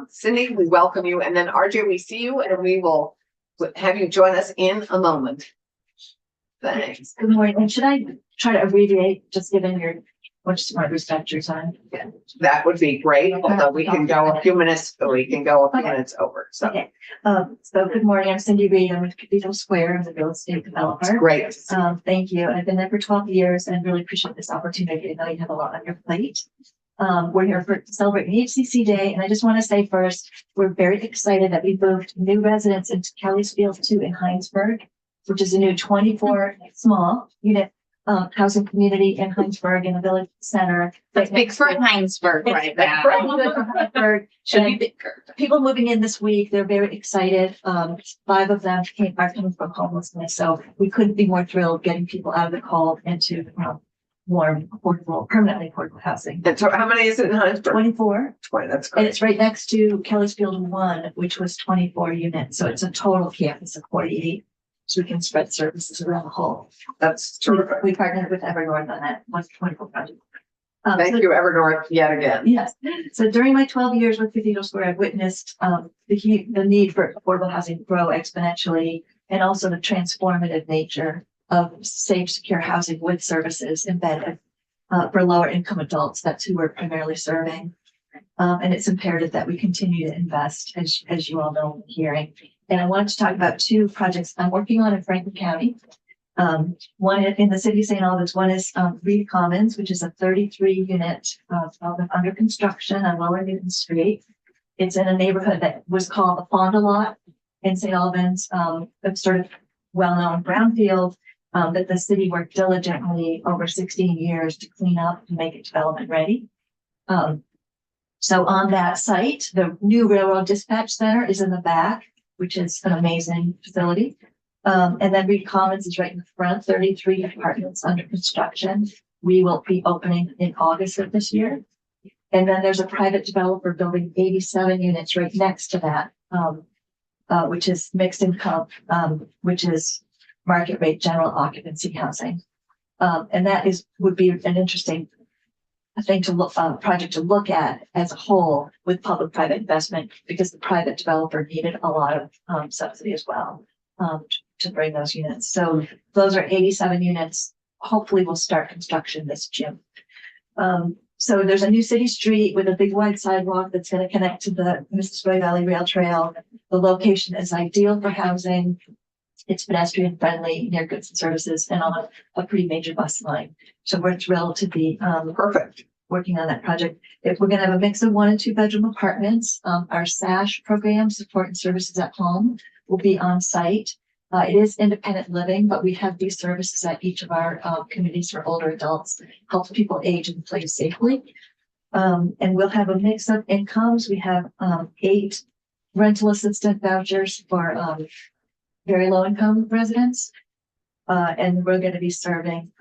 Cindy, we welcome you, and then RJ, we see you, and we will have you join us in a moment. Thanks. Good morning. And should I try to abbreviate, just given your much smart respect your time? That would be great, although we can go a few minutes over. So Okay. So good morning. I'm Cindy Reed. I'm with Cathedral Square. I'm the real estate developer. great. Thank you. I've been there for 12 years and really appreciate this opportunity. I know you have a lot on your plate. We're here to celebrate HCC Day. And I just want to say first, we're very excited that we moved new residents into Kelly's Field 2 in Heinsberg, which is a new 24 small unit housing community in Heinsberg in the village center. That's big for Heinsberg right now. Heinsberg. Should be bigger. People moving in this week, they're very excited. 5 of them are coming from homelessness. So we couldn't be more thrilled getting people out of the cold into warm, affordable, permanently affordable housing. And so how many is it in Heinsberg? 24. 20, that's And great. it's right next to Kelly's Field 1, which was 24 units. So it's a total campus of 48. So we can spread services around the whole. That's terrific. We partnered with Evernorth on that wonderful project. Thank you, Evernorth, yet again. Yes. So during my 12 years with Cathedral Square, I've witnessed the need for affordable housing grow exponentially, and also the transformative nature of safe, secure housing with services embedded for lower income adults. That's who we're primarily serving. And it's imperative that we continue to invest, as you all know, in hearing. And I wanted to talk about 2 projects I'm working on in Franklin County. One in the city of St. Albans. One is Reed Commons, which is a 33 unit under construction on Lower Newton Street. It's in a neighborhood that was called the Fonda Lot in St. Albans. It's sort of well-known brownfield that the city worked diligently over 16 years to clean up and make it development ready. So on that site, the new railroad dispatch center is in the back, which is an amazing facility. And then Reed Commons is right in the front, 33 apartments under construction. We will be opening in August of this year. And then there's a private developer building 87 units right next to that, which is mixed income, which is market rate general occupancy housing. And that would be an interesting thing to look, project to look at as a whole with public-private investment, because the private developer needed a lot of subsidy as well, to bring those units. So those are 87 units. Hopefully we'll start construction this June. So there's a new city street with a big wide sidewalk that's going to connect to the Mississippi Valley Rail Trail. The location is ideal for housing. It's pedestrian friendly, near goods and services, and on a pretty major bus line. So we're thrilled to be Perfect. working on that project. If we're going to have a mix of 1 and 2 bedroom apartments, our SASH program, support and services at home, will be on site. It is independent living, but we have these services at each of our communities for older adults, helps people age in place safely. And we'll have a mix of incomes. We have 8 rental assistant vouchers for very low income residents. And we're going to be serving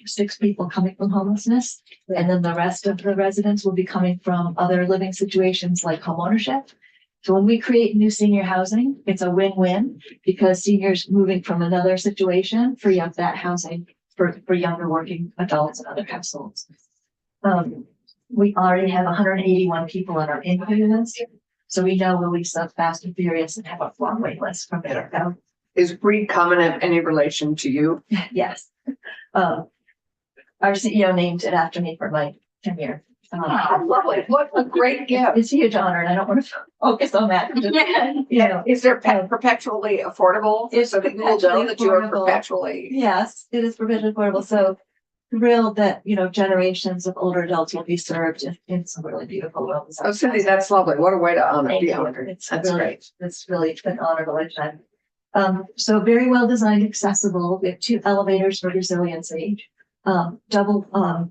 6 people coming from homelessness. And then the rest of the residents will be coming from other living situations like homeownership. So when we create new senior housing, it's a win-win, because seniors moving from another situation free up that housing for younger working adults and other households. We already have 181 people on our income units. So we know we'll lease up fast and furious and have a long wait list from there. Is Breed Common any relation to you? Yes. Our CEO named it after me for my tenure. Oh, lovely. What a great gift. It's a huge honor, and I don't want to focus on that. Just, you know, Is there perpetually affordable? It's So that you will know that you are perpetually affordable. perpetually. yes, it is perpetually affordable. So thrilled that, generations of older adults will be served in some really beautiful homes. Oh, Cindy, that's lovely. What a way to honor, Thank be you. honored. It's That's really, great. it's really been an honor to lifetime. So very well designed, accessible. We have 2 elevators for resiliency, double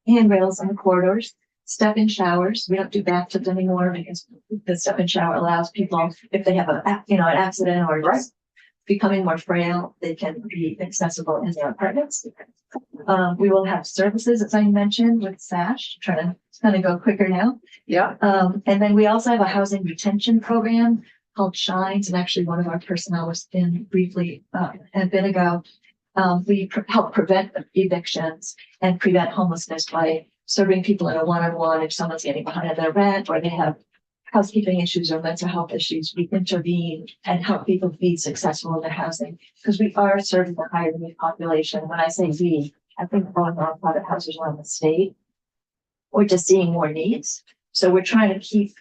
handrails on the corridors, step-in showers. We don't do bathtubs anymore because the step-in shower allows people, if they have an accident or just becoming more frail, they can be accessible in their apartments. We will have services, as I mentioned, with SASH, trying to kind of go quicker now. Yeah. And then we also have a housing retention program called Shines, and actually one of our personnel was in briefly a bit ago. We help prevent evictions and prevent homelessness by serving people in a one-on-one if someone's getting behind on their rent or they have housekeeping issues or mental health issues. We intervene and help people be successful in their housing, because we are serving the higher need population. When I say we, I think all of our private houses around the state, we're just seeing more needs. So we're trying to keep,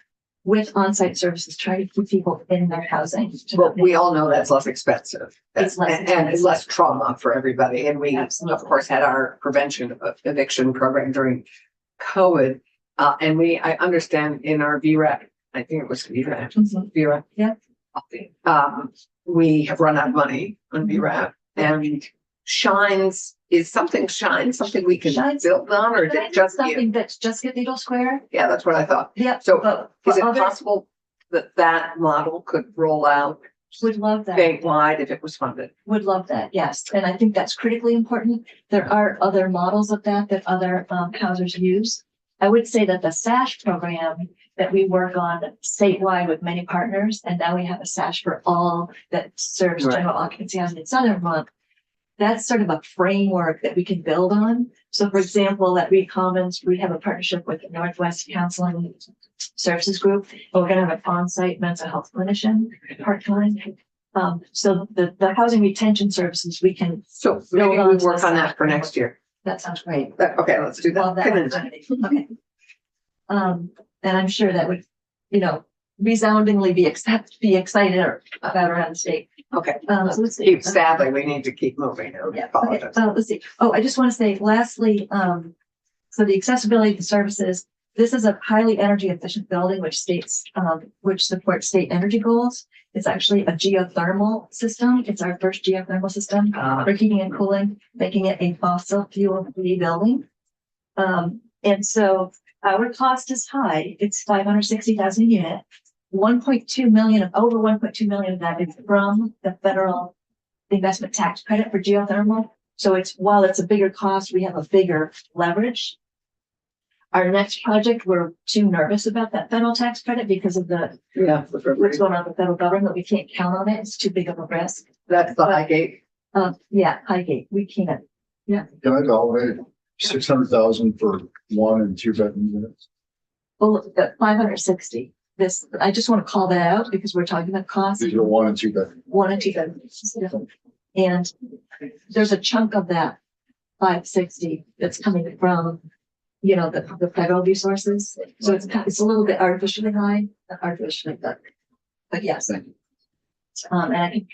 with on-site services, trying to keep people in their housing. Well, we all know that's less expensive. It's less And it's less trauma for everybody. And we, Absolutely. of course, had our prevention of eviction program during COVID. And I understand in our VRAP, I think it was VRAP, Mhm. VRAP. Yeah. We have run out of money on VRAP, and Shines something we can Shines- build on, or is it That's just you? something that's just Cathedral Square. Yeah, that's what I thought. Yep. So but is it others possible that that model could roll out would love that. statewide if it was funded? Would love that, yes. And I think that's critically important. There are other models of that other housers use. I would say that the SASH program that we work on statewide with many partners, and now we have a SASH for all that serves Right. general occupancy housing in Southern Vermont. That's sort of a framework that we can build on. So for example, at Reed Commons, we have a partnership with the Northwest Counseling Services Group. We're going to have an on-site mental health clinician part-time. So the housing retention services, we can, So maybe Build we on to work the on SASH that for next year. that sounds great. Okay, let's do Love that. that Come in. opportunity. Okay. And I'm sure that would, resoundingly be excited about around the state. Okay. So let's see. Sadly, we need to keep moving. I Yeah, okay, apologize. let's see. Oh, I just want to say lastly, so the accessibility to services, this is a highly energy efficient building, which supports state energy goals. It's actually a geothermal system. It's our first geothermal system for heating and cooling, making it a fossil fuel free building. And so our cost is high. It's 560,000 a unit. 1.2 million, over 1.2 million of that is from the federal investment tax credit for geothermal. So while it's a bigger cost, we have a bigger leverage. our next project, we're too nervous about that federal tax credit because of Yeah. what's going on with the federal government. We can't count on it. It's too big of a risk. That's the Highgate. Yeah, Highgate, we can't. Can I validate 600,000 for 1 and 2 bedroom units? Well, the 560, this, I just want to call that out because we're talking about cost. These are 1 and 2 bedroom. 1 and 2 bedrooms. And there's a chunk of that 560 that's coming from, you know, the federal resources. So it's a little bit artificially high, not artificially, but yes. Thank you. And I think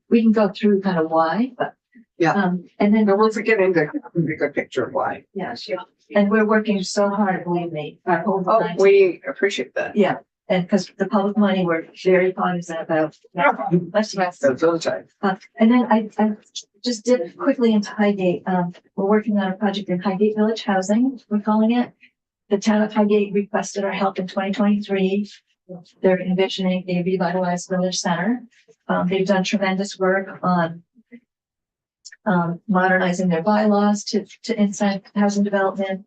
we can go through kind of why, but. Yeah. And then, And once we get into a bigger picture of why. yeah, sure. And we're working so hard, believe me, our whole Oh, time. we appreciate that. Yeah, and because the public money, we're very cognizant about. That's all the time. And then I just did quickly into Highgate. We're working on a project in Highgate Village Housing, we're calling it. The town of Highgate requested our help in 2023. They're envisioning a revitalized village center. They've done tremendous work on modernizing their bylaws to incent housing development,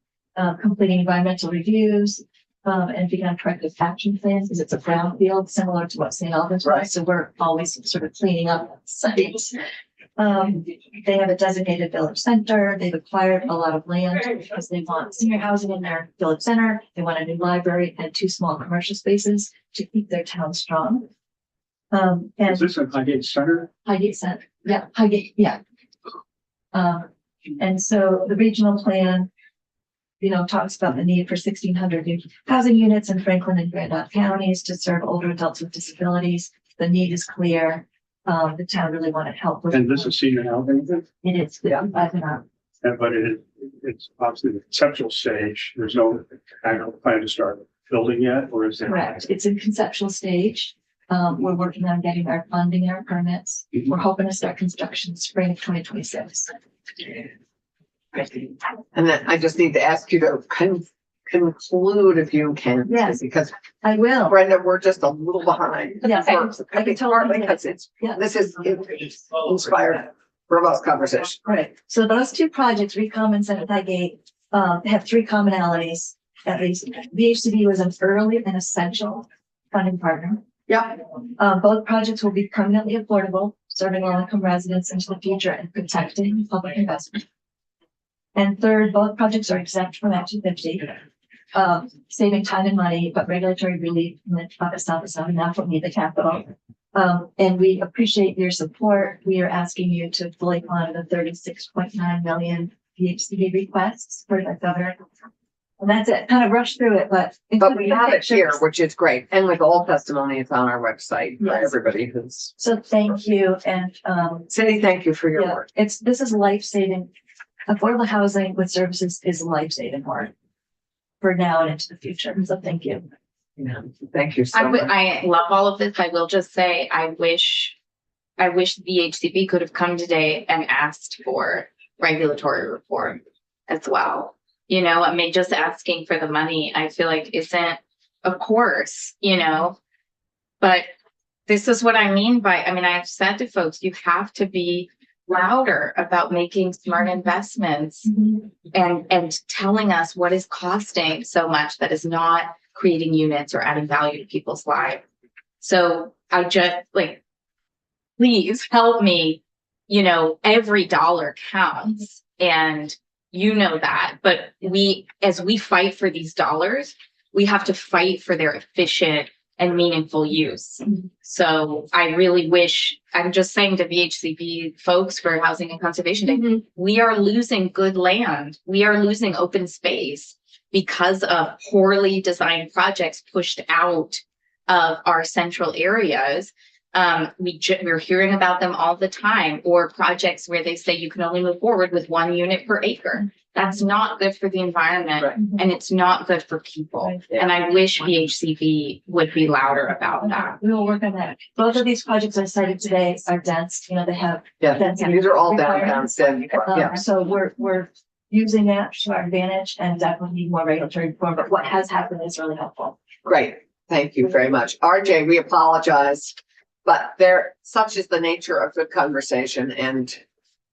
completing environmental reviews, and begun corrective action plans, because it's a brownfield similar to what St. Albans was. Right. So we're always sort of cleaning up sites. They have a designated village center. They've acquired a lot of land because they want senior housing in their village center. They want a new library and 2 small commercial spaces to keep their town strong. Is And this in Highgate Center? Highgate Center, yeah, Highgate, yeah. And so the regional plan, you know, talks about the need for 1,600 new housing units in Franklin and Grand Isle counties to serve older adults with disabilities. The need is clear. The town really wanted help with. And this is senior housing, It is, yeah, I don't know. but it's obviously the conceptual stage. There's no actual plan to start building yet, or is there? Correct. It's in conceptual stage. We're working on getting our funding and our permits. We're hoping to start construction spring of 2026. And then I just need to ask you to conclude if you can. Yes. Because I will. Brenda, we're just a little behind. Yes, I can totally Partly do that. because it's, Yeah. this is inspired robust conversation. Right. So those 2 projects, Recom and Senate Highgate, have 3 commonalities. At least VHCB was an early and essential funding partner. Yeah. Both projects will be permanently affordable, serving low-income residents into the future and protecting public investment. And third, both projects are exempt from Act 250, saving time and money, but regulatory relief in the itself is not enough. We need the capital. And we appreciate your support. We are asking you to fully fund the 36.9 million VHCB requests for the governor. And that's it. Kind of rushed through it, but. But we have it here, which is great. And with all testimony, it's on our website for Yes. everybody who's. So thank you. And, Cindy, thank you for your yeah, work. this is life-saving. Affordable housing with services is life-saving work for now and into the future. So thank you. Yeah. Thank you so much. I love all of this. I will just say, I wish VHCB could have come today and asked for regulatory reform as well. You know, I mean, just asking for the money, I feel like isn't, of course, you know, but this is what I mean by, I mean, I've said to folks, you have to be louder about making smart investments and telling us what is costing so much that is not creating units or adding value to people's lives. So I just like, please help me, you know, every dollar counts and you know that, but as we fight for these dollars, we have to fight for their efficient and meaningful use. So I really wish, I'm just saying to VHCB folks for Housing and Conservation Day, we are losing good land. We are losing open space because of poorly designed projects pushed out of our central areas. We're hearing about them all the time, or projects where they say you can only move forward with 1 unit per acre. That's not good for the environment, Right. and it's not good for people. Right. And I wish VHCB would be louder about that. We will work on that. Both of these projects I cited today are dense, you know, they have. Yeah, density these are all downtown. requirements. Yeah. So we're using that to our advantage and definitely need more regulatory reform, but what has happened is really helpful. Great. Thank you very much. RJ, we apologize, but such is the nature of good conversation, and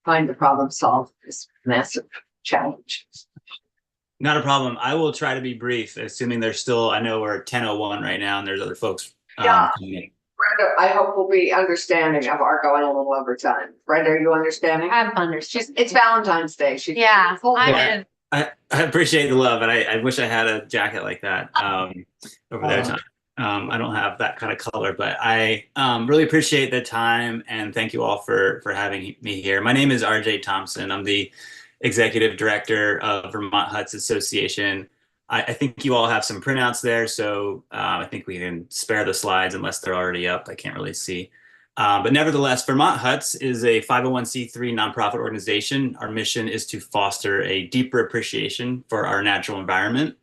trying to problem solve this massive challenge. Not a problem. I will try to be brief, assuming there's still, I know we're at 10:01 right now and there's other folks. Yeah. Coming in. Brenda, I hope will be understanding of our going a little over time. Brenda, are you understanding? I've understood. It's Valentine's Day. She's Yeah, full I'm day. in. I appreciate the love, and I wish I had a jacket like that over there. I don't have that kind of color, but I really appreciate the time and thank you all for having me here. My name is RJ Thompson. I'm the executive director of Vermont Huts Association. I think you all have some printouts there, so I think we can spare the slides unless they're already up. I can't really see. But nevertheless, Vermont Huts is a 501c3 nonprofit organization. Our mission is to foster a deeper appreciation for our natural environment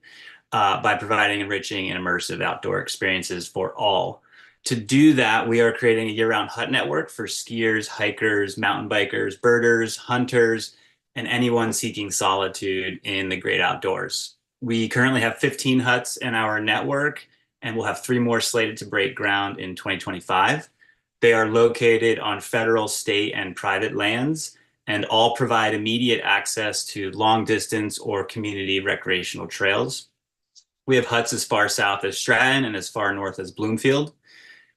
by providing enriching and immersive outdoor experiences for all. To do that, we are creating a year-round hut network for skiers, hikers, mountain bikers, birders, hunters, and anyone seeking solitude in the great outdoors. We currently have 15 huts in our network, and we'll have 3 more slated to break ground in 2025. They are located on federal, state, and private lands, and all provide immediate access to long distance or community recreational trails. We have huts as far south as Stratton and as far north as Bloomfield.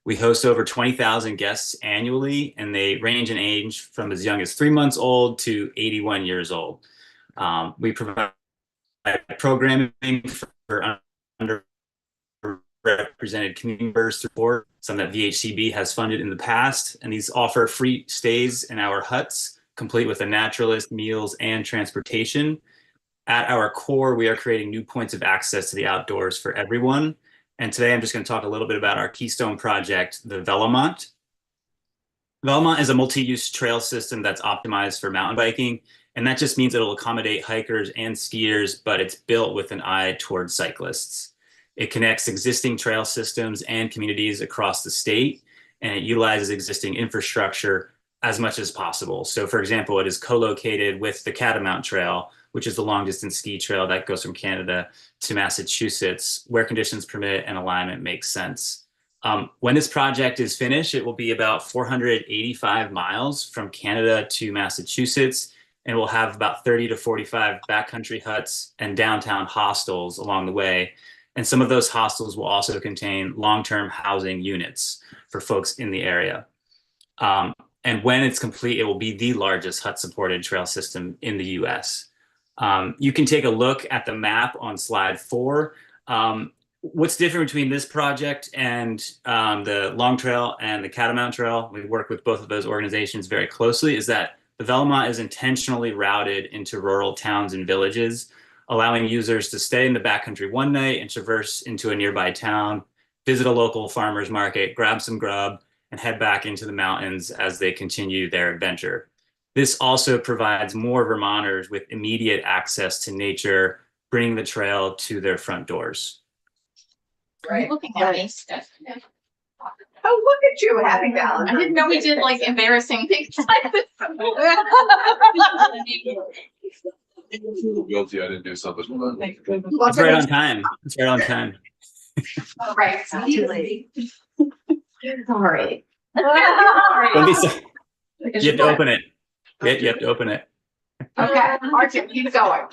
We host over 20,000 guests annually, and they range in age from as young as 3 months old to 81 years old. We provide programming for underrepresented community members through some that VHCB has funded in the past, and these offer free stays in our huts, complete with a naturalist, meals, and transportation. At our core, we are creating new points of access to the outdoors for everyone. And today I'm just going to talk a little bit about our Keystone project, the Velomont. Velomont is a multi-use trail system that's optimized for mountain biking. And that just means it'll accommodate hikers and skiers, but it's built with an eye towards cyclists. It connects existing trail systems and communities across the state, and it utilizes existing infrastructure as much as possible. So for example, it is co-located with the Catamount Trail, which is the long distance ski trail that goes from Canada to Massachusetts, where conditions permit and alignment makes sense. When this project is finished, it will be about 485 miles from Canada to Massachusetts, and we'll have about 30 to 45 backcountry huts and downtown hostels along the way. And some of those hostels will also contain long-term housing units for folks in the area. And when it's complete, it will be the largest hut-supported trail system in the US. You can take a look at the map on slide 4. What's different between this project and the Long Trail and the Catamount Trail, we work with both of those organizations very closely, is that the Velomont is intentionally routed into rural towns and villages, allowing users to stay in the backcountry one night and traverse into a nearby town, visit a local farmer's market, grab some grub, and head back into the mountains as they continue their adventure. This also provides more Vermonters with immediate access to nature, bringing the trail to their front doors. Right. Looking at me. Oh, look at you. Happy I Valentine's. didn't know we did like embarrassing things like this. Guilty, I didn't do something. It's right on time. It's right on time. Right. Too late. Sorry. Don't be so, you have to open it. You have to open it. Okay, Archie, keep going.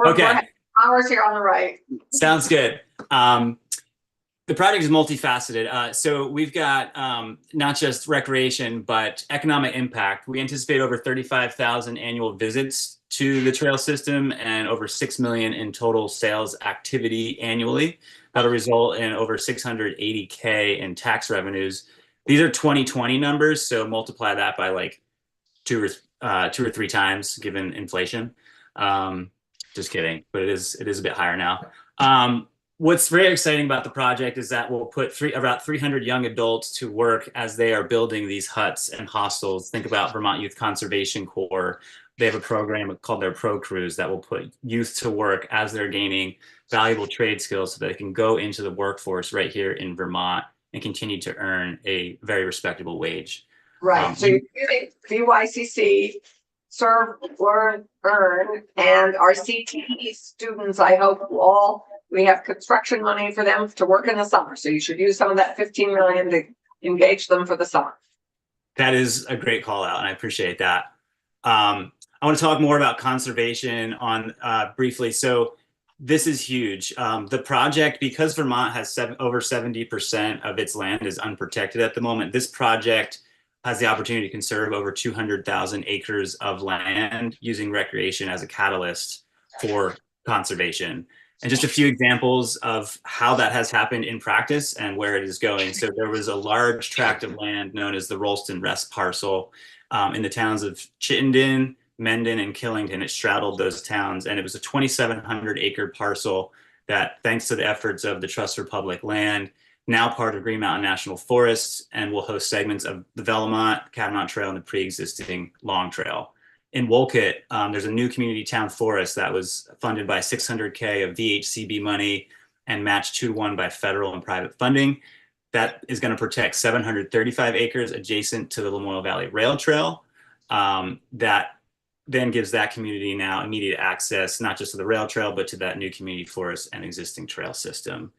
Okay. Ours here on the right. Sounds good. The project is multifaceted. So we've got not just recreation, but economic impact. We anticipate over 35,000 annual visits to the trail system and over 6 million in total sales activity annually. That'll result in over 680K in tax revenues. These are 2020 numbers, so multiply that by like two or three times given inflation. Just kidding, but it is a bit higher now. What's very exciting about the project is that we'll put about 300 young adults to work as they are building these huts and hostels. Think about Vermont Youth Conservation Corps. They have a program called their Pro Crews that will put youth to work as they're gaining valuable trade skills so that they can go into the workforce right here in Vermont and continue to earn a very respectable wage. Right, so you're using VYCC, serve, learn, earn, and our CTE students, I hope we have construction money for them to work in the summer. So you should use some of that 15 million to engage them for the summer. That is a great call out, and I appreciate that. I want to talk more about conservation on briefly. So This is huge. The project, because Vermont has over 70% of its land is unprotected at the moment, this project has the opportunity to conserve over 200,000 acres of land using recreation as a catalyst for conservation. And just a few examples of how that has happened in practice and where it is going. So there was a large tract of land known as the Rolston Rest Parcel in the towns of Chittenden, Mendon, and Killington. It straddled those towns, and it was a 2,700 acre parcel that, thanks to the efforts of the Trust for Public Land, now part of Green Mountain National Forest, and will host segments of the Velomont, Catamount Trail, and the pre-existing Long Trail. In Wolcott, there's a new community town forest that was funded by $600K of VHCB money and matched 2-to-1 by federal and private funding. That is going to protect 735 acres adjacent to the Lamoille Valley Rail Trail. That then gives that community now immediate access, not just to the rail trail, but to that new community forest and existing trail system.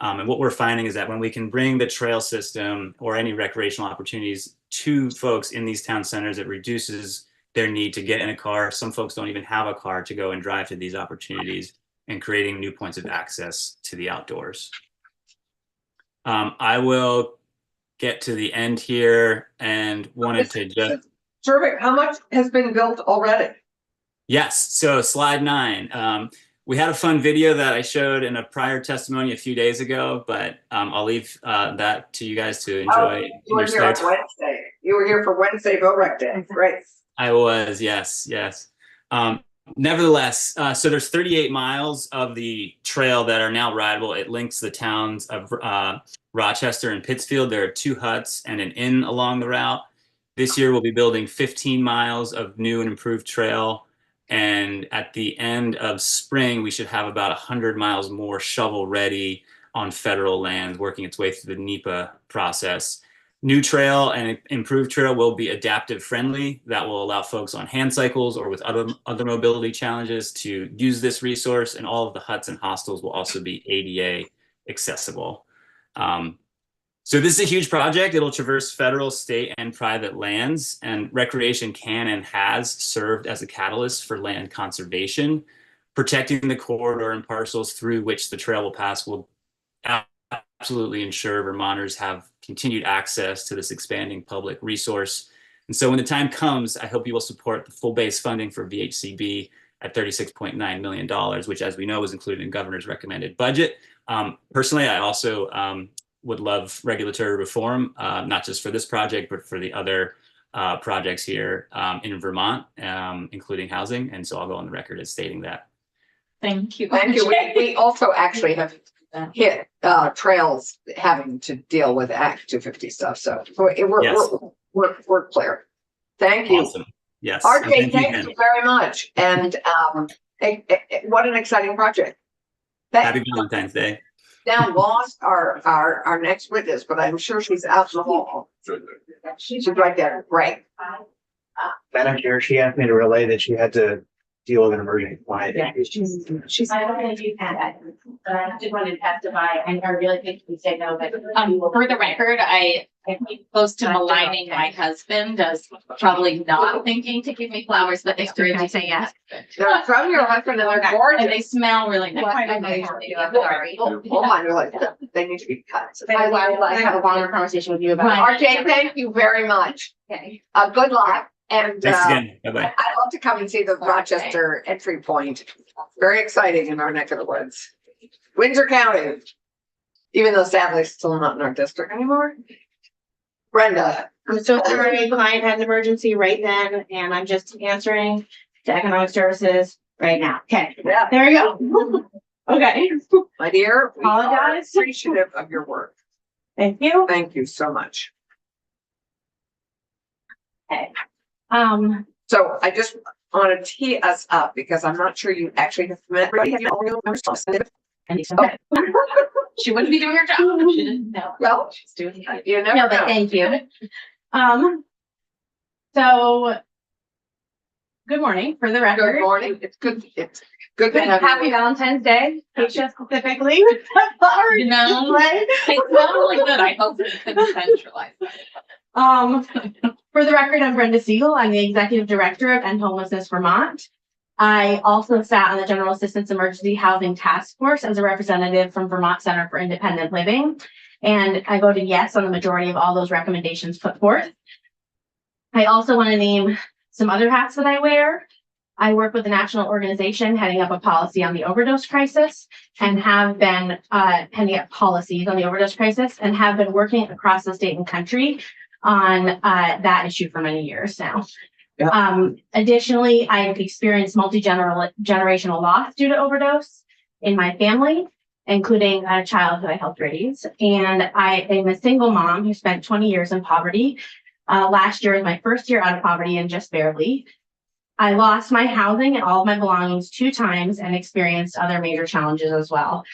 And what we're finding is that when we can bring the trail system or any recreational opportunities to folks in these town centers, it reduces their need to get in a car. Some folks don't even have a car to go and drive to these opportunities, and creating new points of access to the outdoors. I will get to the end here and wanted to just... Terrific. How much has been built already? Yes. So slide 9. We had a fun video that I showed in a prior testimony a few days ago, but I'll leave that to you guys to enjoy. You were here on Wednesday. You were here for Wednesday VOREC Day. Great. I was, yes. Nevertheless, so there's 38 miles of the trail that are now rideable. It links the towns of Rochester and Pittsfield. There are 2 huts and an inn along the route. This year, we'll be building 15 miles of new and improved trail. And at the end of spring, we should have about 100 miles more shovel ready on federal land, working its way through the NEPA process. New trail and improved trail will be adaptive friendly. That will allow folks on hand cycles or with other mobility challenges to use this resource. And all of the huts and hostels will also be ADA accessible. So this is a huge project. It'll traverse federal, state, and private lands, and recreation can and has served as a catalyst for land conservation. Protecting the corridor and parcels through which the trail will pass will absolutely ensure Vermonters have continued access to this expanding public resource. And so when the time comes, I hope you will support the full base funding for VHCB at $36.9 million, which, as we know, was included in governor's recommended budget. Personally, I also would love regulatory reform, not just for this project, but for the other projects here in Vermont, including housing. And so I'll go on the record as stating that. Thank you. Thank you. We also actually have hit trails having to deal with Act 250 stuff. So we're clear. Thank you. Awesome. Yes. RJ, thank you very much. And what an exciting project. Happy Valentine's Day. Now lost our next witness, but I'm sure she's out in the hall. She's right there. Great. Madam Chair, she asked me to relay that she had to deal with an emergency client. Yeah, she's. I don't think you can, but I just wanted to testify, and I really think you say no, but. For the record, I think close to maligning my husband as probably not thinking to give me flowers, but they threw to say yes. They're from your husband and they're gorgeous. And they smell really nice. Sorry. Oh my God, they need to be cut. I would like to have a longer conversation with you about. RJ, thank you very much. Okay. Good luck. And Thanks again. Bye-bye. I'd love to come and see the Rochester entry point. Very exciting in our neck of the woods. Windsor County, even though sadly it's still not in our district anymore. Brenda. I'm so sorry, client had an emergency right then, and I'm just answering to Economic Services right now. Okay, Yeah. there you go. Okay, My dear, we are Apologize. appreciative of your work. thank you. Thank you so much. Um, So I just want to tee us up because I'm not sure you actually have met. okay. She wouldn't be doing her job if she didn't know. Well, She's doing it. you never No, but know. thank you. So good morning, for the record. Good morning. It's good to have Happy you. Valentine's Day, Keisha specifically. You know, they smell really good. I hope we can centralize that. For the record, I'm Brenda Siegel. I'm the Executive Director of End Homelessness Vermont. I also sat on the General Assistance Emergency Housing Task Force as a representative from Vermont Center for Independent Living. And I voted yes on the majority of all those recommendations put forth. I also want to name some other hats that I wear. I work with a national organization heading up a policy on the overdose crisis and have been heading up policies on the overdose crisis and have been working across the state and country on that issue for many years now. Additionally, I've experienced multi-generational loss due to overdose in my family, including a child who I helped raise. And I am a single mom who spent 20 years in poverty. Last year was my first year out of poverty and just barely. I lost my housing and all of my belongings 2 times and experienced other major challenges as well.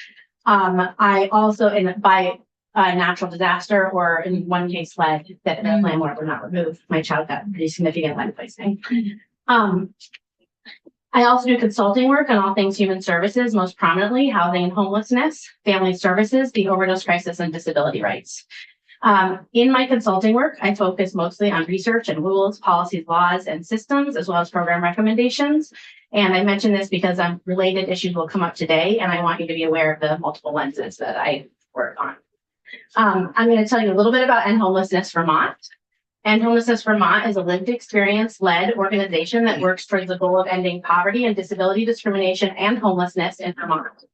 I also, by a natural disaster or in one case lead that the landlord would not remove, my child got pretty significant lead poisoning. I also do consulting work on all things human services, most prominently housing and homelessness, family services, the overdose crisis, and disability rights. In my consulting work, I focus mostly on research and rules, policies, laws, and systems, as well as program recommendations. And I mention this because related issues will come up today, and I want you to be aware of the multiple lenses that I work on. I'm going to tell you a little bit about End Homelessness Vermont. End Homelessness Vermont is a lived experience-led organization that works towards the goal of ending poverty and disability discrimination and homelessness in Vermont.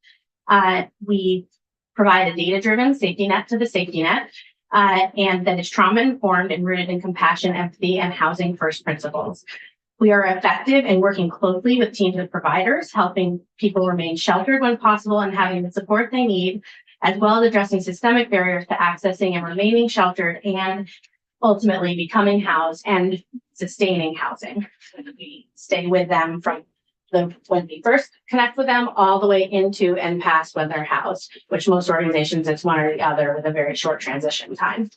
We provide a data-driven safety net to the safety net, and that is trauma-informed and rooted in compassion, empathy, and housing first principles. We are effective in working closely with teams of providers, helping people remain sheltered when possible and having the support they need, as well as addressing systemic barriers to accessing and remaining sheltered and ultimately becoming housed and sustaining housing. We stay with them from when we first connect with them all the way into and past when they're housed, which most organizations it's one or the other with a very short transition time.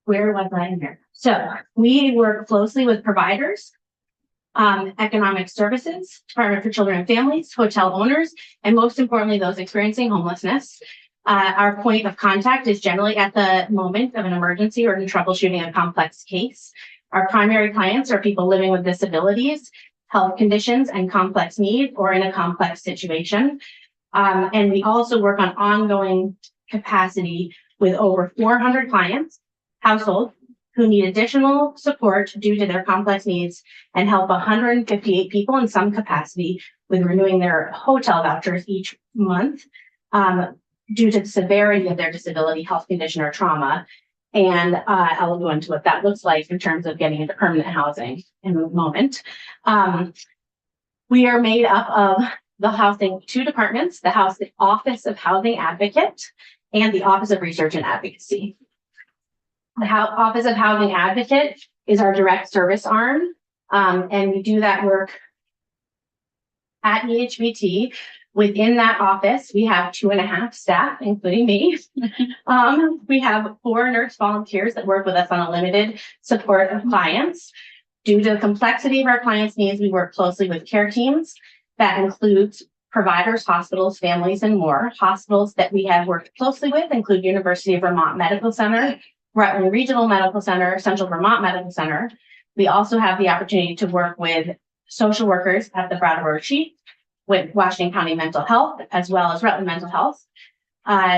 Where was I in here? So we work closely with providers, economic services, Department for Children and Families, hotel owners, and most importantly, those experiencing homelessness. Our point of contact is generally at the moment of an emergency or in troubleshooting a complex case. Our primary clients are people living with disabilities, health conditions, and complex needs, or in a complex situation. And we also work on ongoing capacity with over 400 clients, households, who need additional support due to their complex needs, and help 158 people in some capacity with renewing their hotel vouchers each month due to the severity of their disability, health condition, or trauma. And I'll go into what that looks like in terms of getting into permanent housing in a moment. We are made up of the housing 2 departments, the Office of Housing Advocate and the Office of Research and Advocacy. The Office of Housing Advocate is our direct service arm, and we do that work at EHBT. Within that office, we have 2.5 staff, including me. We have 4 nurse volunteers that work with us on a limited support of clients. Due to the complexity of our clients' needs, we work closely with care teams. That includes providers, hospitals, families, and more. Hospitals that we have worked closely with include University of Vermont Medical Center, Rutland Regional Medical Center, Central Vermont Medical Center. We also have the opportunity to work with social workers at the Brattleboro Chief, with Washington County Mental Health, as well as Rutland Mental Health.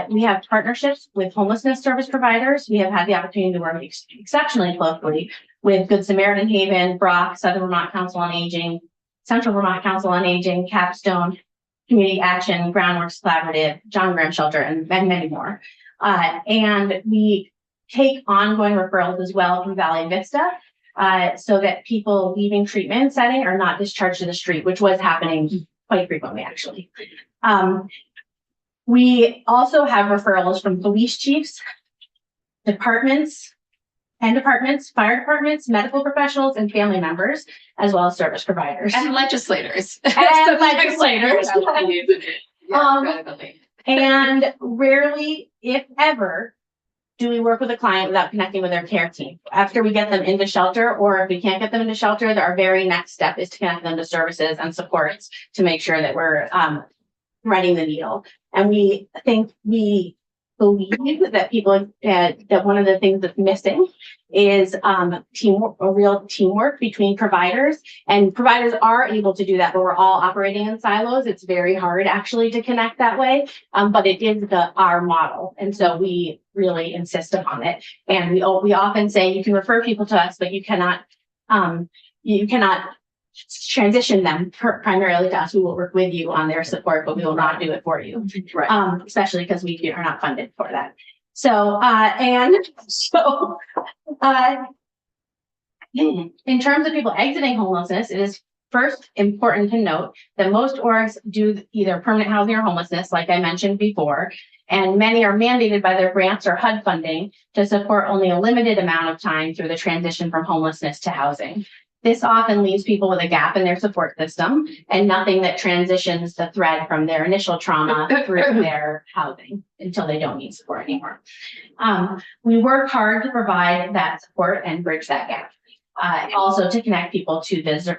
We have partnerships with homelessness service providers. We have had the opportunity to work exceptionally closely with Good Samaritan Haven, Brock, Southern Vermont Council on Aging, Central Vermont Council on Aging, Capstone, Community Action, Groundworks Collaborative, John Graham Shelter, and many more. And we take ongoing referrals as well from Valley Vista, so that people leaving treatment setting are not discharged to the street, which was happening quite frequently, actually. We also have referrals from police chiefs, departments, fire departments, medical professionals, and family members, as well as service providers. And legislators. And legislators. And rarely, if ever, do we work with a client without connecting with their care team. After we get them into shelter, or if we can't get them into shelter, our very next step is to connect them to services and supports to make sure that we're threading the needle. And we think we believe that people, that one of the things that's missing is teamwork, a real teamwork between providers. And providers are able to do that, but we're all operating in silos. It's very hard actually to connect that way. But it is our model. And so we really insist upon it. And we often say you can refer people to us, but you cannot transition them primarily to us. We will work with you on their support, but we will not do it for you. Right. Especially because we are not funded for that. In terms of people exiting homelessness, it is first important to note that most orgs do either permanent housing or homelessness, like I mentioned before, and many are mandated by their grants or HUD funding to support only a limited amount of time through the transition from homelessness to housing. This often leaves people with a gap in their support system and nothing that transitions the thread from their initial trauma through their housing until they don't need support anymore. We work hard to provide that support and bridge that gap. Also to connect people to the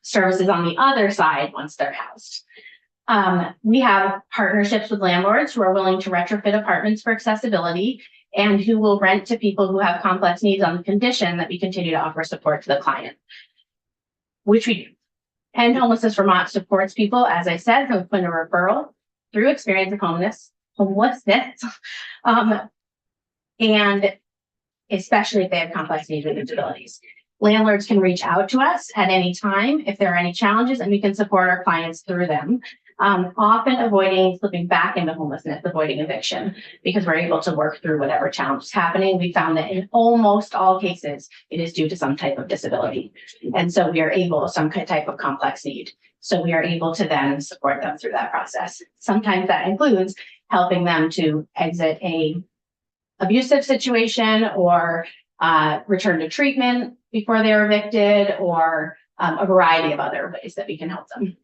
services on the other side once they're housed. We have partnerships with landlords who are willing to retrofit apartments for accessibility and who will rent to people who have complex needs on the condition that we continue to offer support to the client, which we do. End Homelessness Vermont supports people, as I said, from the point of referral through experience of homelessness, and especially if they have complex needs or disabilities. Landlords can reach out to us at any time if there are any challenges, and we can support our clients through them. Often avoiding slipping back into homelessness, avoiding eviction, because we're able to work through whatever challenge is happening. We found that in almost all cases, it is due to some type of disability. And so we are able, some type of complex need. So we are able to then support them through that process. Sometimes that includes helping them to exit a abusive situation or return to treatment before they're evicted, or a variety of other ways that we can help them.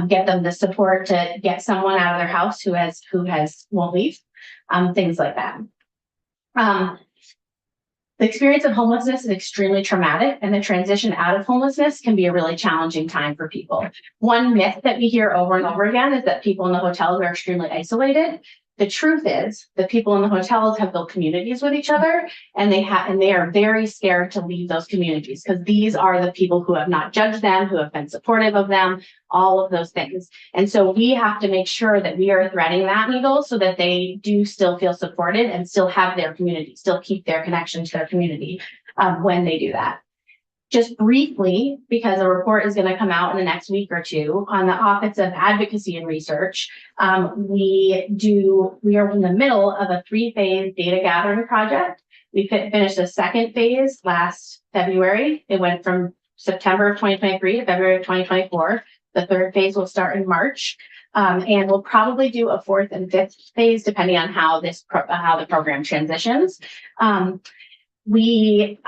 Get them the support to get someone out of their house who won't leave, things like that. The experience of homelessness is extremely traumatic, and the transition out of homelessness can be a really challenging time for people. One myth that we hear over and over again is that people in the hotels are extremely isolated. The truth is that people in the hotels have built communities with each other, and they are very scared to leave those communities because these are the people who have not judged them, who have been supportive of them, all of those things. And so we have to make sure that we are threading that needle so that they do still feel supported and still have their community, still keep their connection to their community when they do that. Just briefly, because a report is going to come out in the next week or two on the Office of Advocacy and Research, we are in the middle of a 3-phase data gathering project. We finished the second phase last February. It went from September of 2023 to February of 2024. The third phase will start in March. And we'll probably do a fourth and fifth phase depending on how the program transitions. We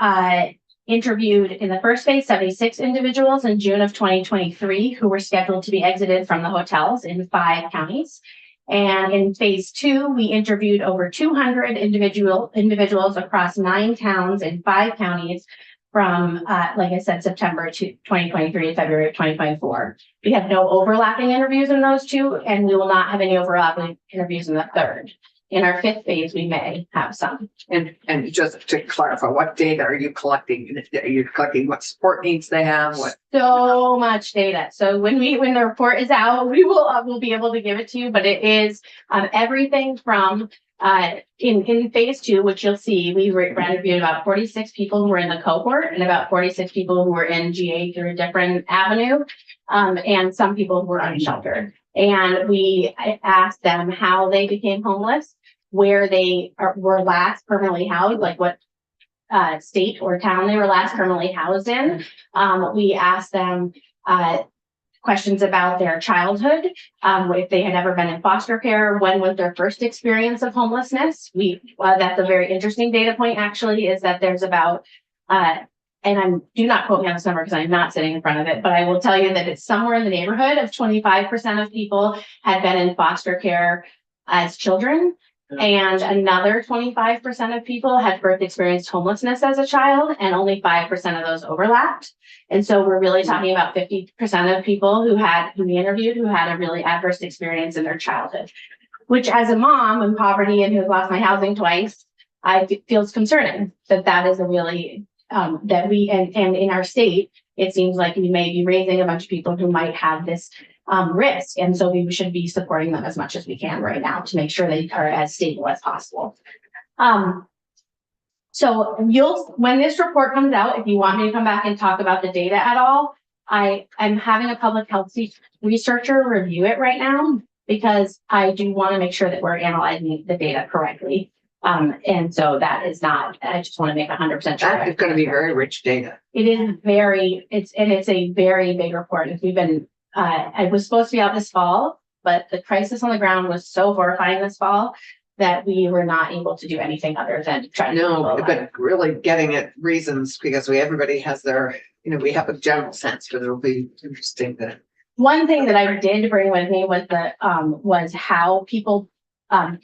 interviewed in the first phase 76 individuals in June of 2023 who were scheduled to be exited from the hotels in 5 counties. And in phase 2, we interviewed over 200 individuals across 9 towns in 5 counties from, like I said, September 2023 to February of 2024. We have no overlapping interviews in those 2, and we will not have any overlapping interviews in the third. In our 5th phase, we may have some. And just to clarify, what data are you collecting? Are you collecting what support needs they have? What? So much data. So when the report is out, we'll be able to give it to you. But it is everything from in phase 2, which you'll see, we interviewed about 46 people who were in the cohort and about 46 people who were in GA through a different avenue, and some people who were unsheltered. And we asked them how they became homeless, where they were last permanently housed, like what state or town they were last permanently housed in. We asked them questions about their childhood, if they had ever been in foster care, when was their first experience of homelessness. That's a very interesting data point, actually, is that there's about, and do not quote me on this number because I'm not sitting in front of it, but I will tell you that it's somewhere in the neighborhood of 25% of people had been in foster care as children. And another 25% of people had first experienced homelessness as a child, and only 5% of those overlapped. And so we're really talking about 50% of people who we interviewed who had a really adverse experience in their childhood. which as a mom in poverty and who's lost my housing twice, feels concerning that is a really, that we, and in our state, it seems like we may be raising a bunch of people who might have this risk. And so we should be supporting them as much as we can right now to make sure they are as stable as possible. So when this report comes out, if you want me to come back and talk about the data at all, I'm having a public health researcher review it right now because I do want to make sure that we're analyzing the data correctly. And so that is not, I just want to make 100% sure. That is going to be very rich data. It is it's a very big report. We've been, I was supposed to be out this fall, but the crisis on the ground was so horrifying this fall that we were not able to do anything other than try to. No, but really getting at reasons because everybody has their, we have a general sense, but it'll be interesting to. One thing that I did bring with me was was how people,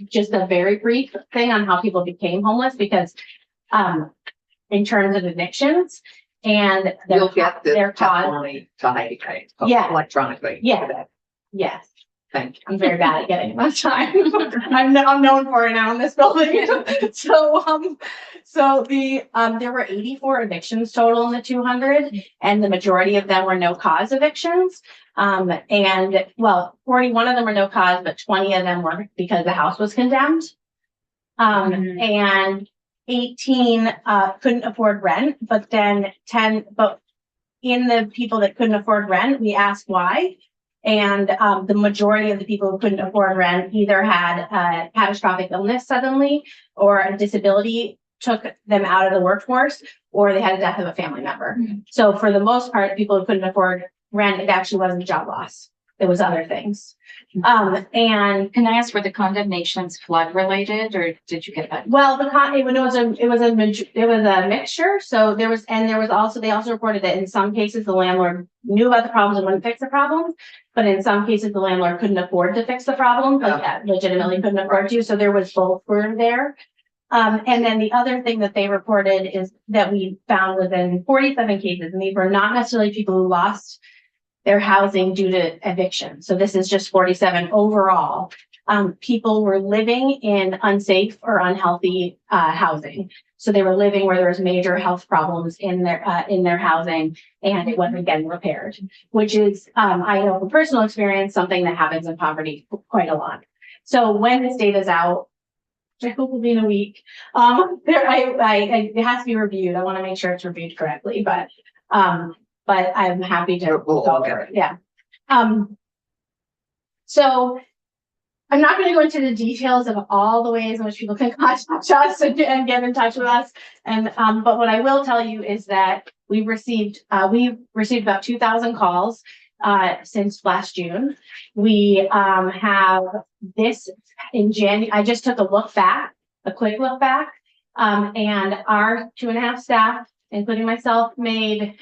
just a very brief thing on how people became homeless because, in terms of evictions and You'll get the their cause. testimony tonight, right? Yeah. Electronically. Yeah. Yes. Thank you. I'm very bad at getting much time. I'm known for it now in this building. So there were 84 evictions total in the 200, and the majority of them were no cause evictions. And 41 of them were no cause, but 20 of them were because the house was condemned. And 18 couldn't afford rent, but then but in the people that couldn't afford rent, we asked why. And the majority of the people who couldn't afford rent either had a catastrophic illness suddenly or a disability took them out of the workforce, or they had a death of a family member. So for the most part, people who couldn't afford rent, it actually wasn't job loss. It was other things. And Can I ask, were the condemnations flood related or did you get that? well, it was a mixture. So they also reported that in some cases the landlord knew about the problems and wouldn't fix the problems, but in some cases the landlord couldn't afford to fix the problem, legitimately couldn't afford to. So there was both were there. And then the other thing that they reported is that we found was in 47 cases, and these were not necessarily people who lost their housing due to eviction. So this is just 47 overall. People were living in unsafe or unhealthy housing. So they were living where there was major health problems in their housing and it wasn't getting repaired, which is, I know from personal experience, something that happens in poverty quite a lot. So when this data is out, which I hope will be in a week, it has to be reviewed. I want to make sure it's reviewed correctly, but I'm happy to go over it. Yeah. So I'm not going to go into the details of all the ways in which people can contact us and get in touch with us. But what I will tell you is that we've received about 2,000 calls since last June. We have this in January. I just took a quick look back, and our 2.5 staff, including myself, made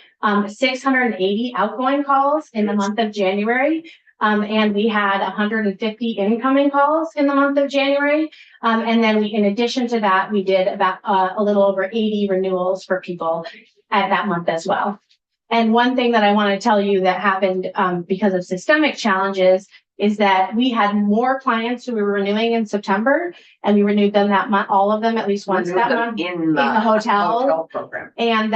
680 outgoing calls in the month of January. And we had 150 incoming calls in the month of January. And then in addition to that, we did about a little over 80 renewals for people at that month as well. And one thing that I want to tell you that happened because of systemic challenges is that we had more clients who we were renewing in September, and we renewed them that month, all of them at least once that month in the hotel program. And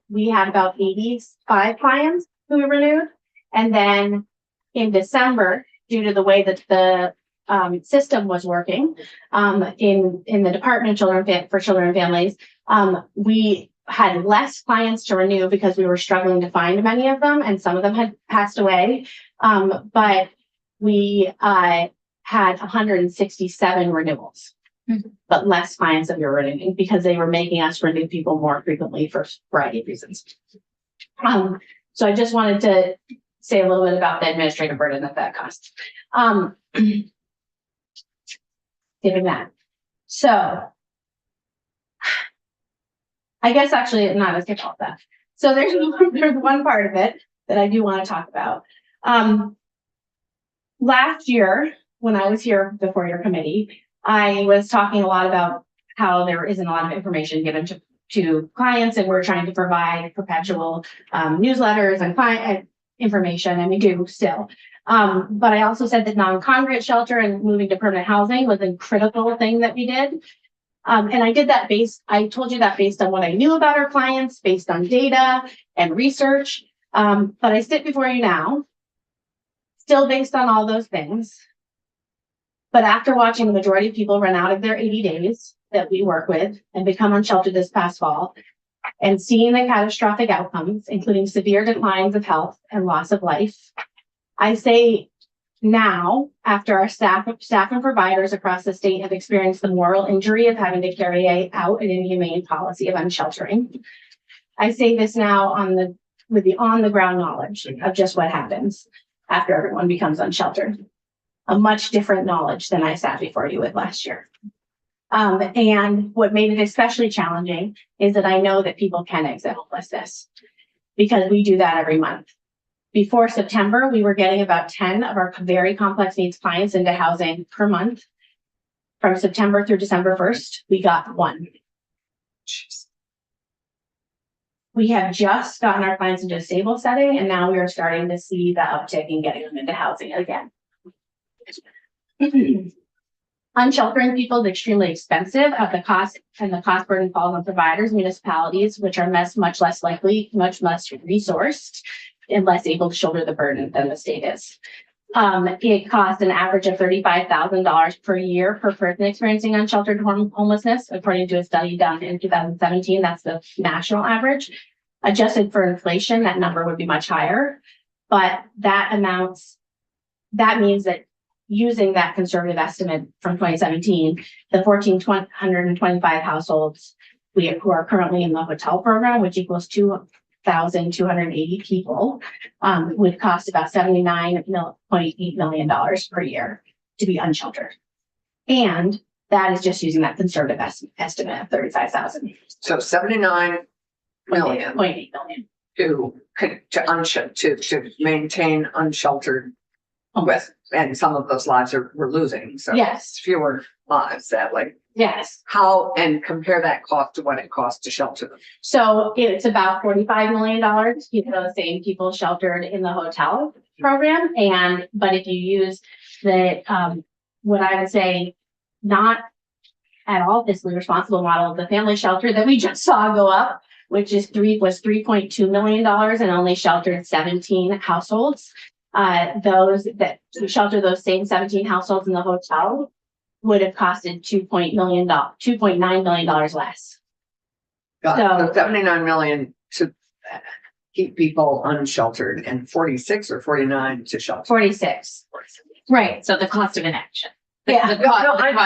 we had about 85 clients who we renewed. And then in December, due to the way that the system was working in the Department of Children and Families, we had less clients to renew because we were struggling to find many of them, and some of them had passed away. But we had 167 renewals, but less clients that we were renewing because they were making us renew people more frequently for a variety of reasons. So I just wanted to say a little bit about the administrative burden that costs. Given that. So I guess actually not as skip all that. So there's one part of it that I do want to talk about. Last year, when I was here before your committee, I was talking a lot about how there isn't a lot of information given to clients, and we're trying to provide perpetual newsletters and information, and we do still. But I also said that non-congregate shelter and moving to permanent housing was a critical thing that we did. And I did that I told you that based on what I knew about our clients, based on data and research. But I sit before you now, still based on all those things. But after watching the majority of people run out of their 80 days that we work with and become unsheltered this past fall, and seeing the catastrophic outcomes, including severe declines of health and loss of life, I say now, after our staff and providers across the state have experienced the moral injury of having to carry out an inhumane policy of unsheltering, I say this now with the on-the-ground knowledge of just what happens after everyone becomes unsheltered. A much different knowledge than I sat before you with last year. And what made it especially challenging is that I know that people can exit homelessness because we do that every month. Before September, we were getting about 10 of our very complex needs clients into housing per month. From September through December 1st, we got 1. We have just gotten our clients into a stable setting, and now we are starting to see the uptick in getting them into housing again. Unsheltering people is extremely expensive at the cost, and the cost burden falls on providers, municipalities, which are much less resourced and less able to shoulder the burden than the state is. It costs an average of $35,000 per year per person experiencing unsheltered homelessness, according to a study done in 2017. That's the national average. Adjusted for inflation, that number would be much higher, but that means that using that conservative estimate from 2017, the 1,425 households who are currently in the hotel program, which equals 2,280 people, would cost about $79.8 million per year to be unsheltered. And that is just using that conservative estimate of 35,000. So 79 million 0.8 million. to maintain unsheltered with, and some of those lives we're losing. So Yes. it's fewer lives that way. Yes. How, and compare that cost to what it costs to shelter them. So it's about $45 million to keep those same people sheltered in the hotel program. But if you use the, what I would say, not at all fiscally responsible model of the family shelter that we just saw go up, which was $3.2 million and only sheltered 17 households. Those that shelter those same 17 households in the hotel would have costed $2.9 million less. So 79 million to keep people unsheltered and 46 or 49 to shelter. 46. Right. So the cost of inaction. Yeah. The cost of And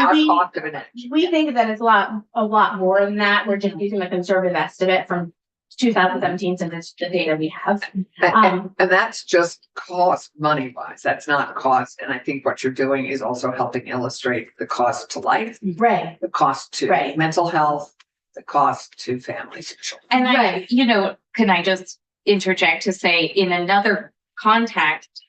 Our we- cost of inaction. We think that it's a lot more than that. We're just using a conservative estimate from 2017 since it's the data we have. And that's just cost money wise. That's not cost. And I think what you're doing is also helping illustrate the cost to life, Right. the cost to Right. mental health, the cost to families. And Right. can I just interject to say, in another context,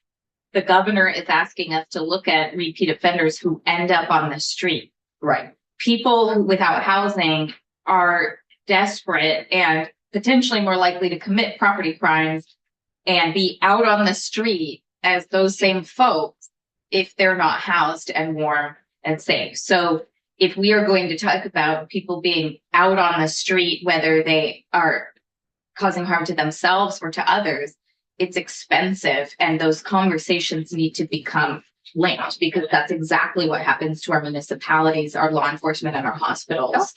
the governor is asking us to look at repeat offenders who end up on the street. Right. People without housing are desperate and potentially more likely to commit property crimes and be out on the street as those same folks if they're not housed and warm and safe. So if we are going to talk about people being out on the street, whether they are causing harm to themselves or to others, it's expensive, and those conversations need to become linked, because that's exactly what happens to our municipalities, our law enforcement, and our hospitals,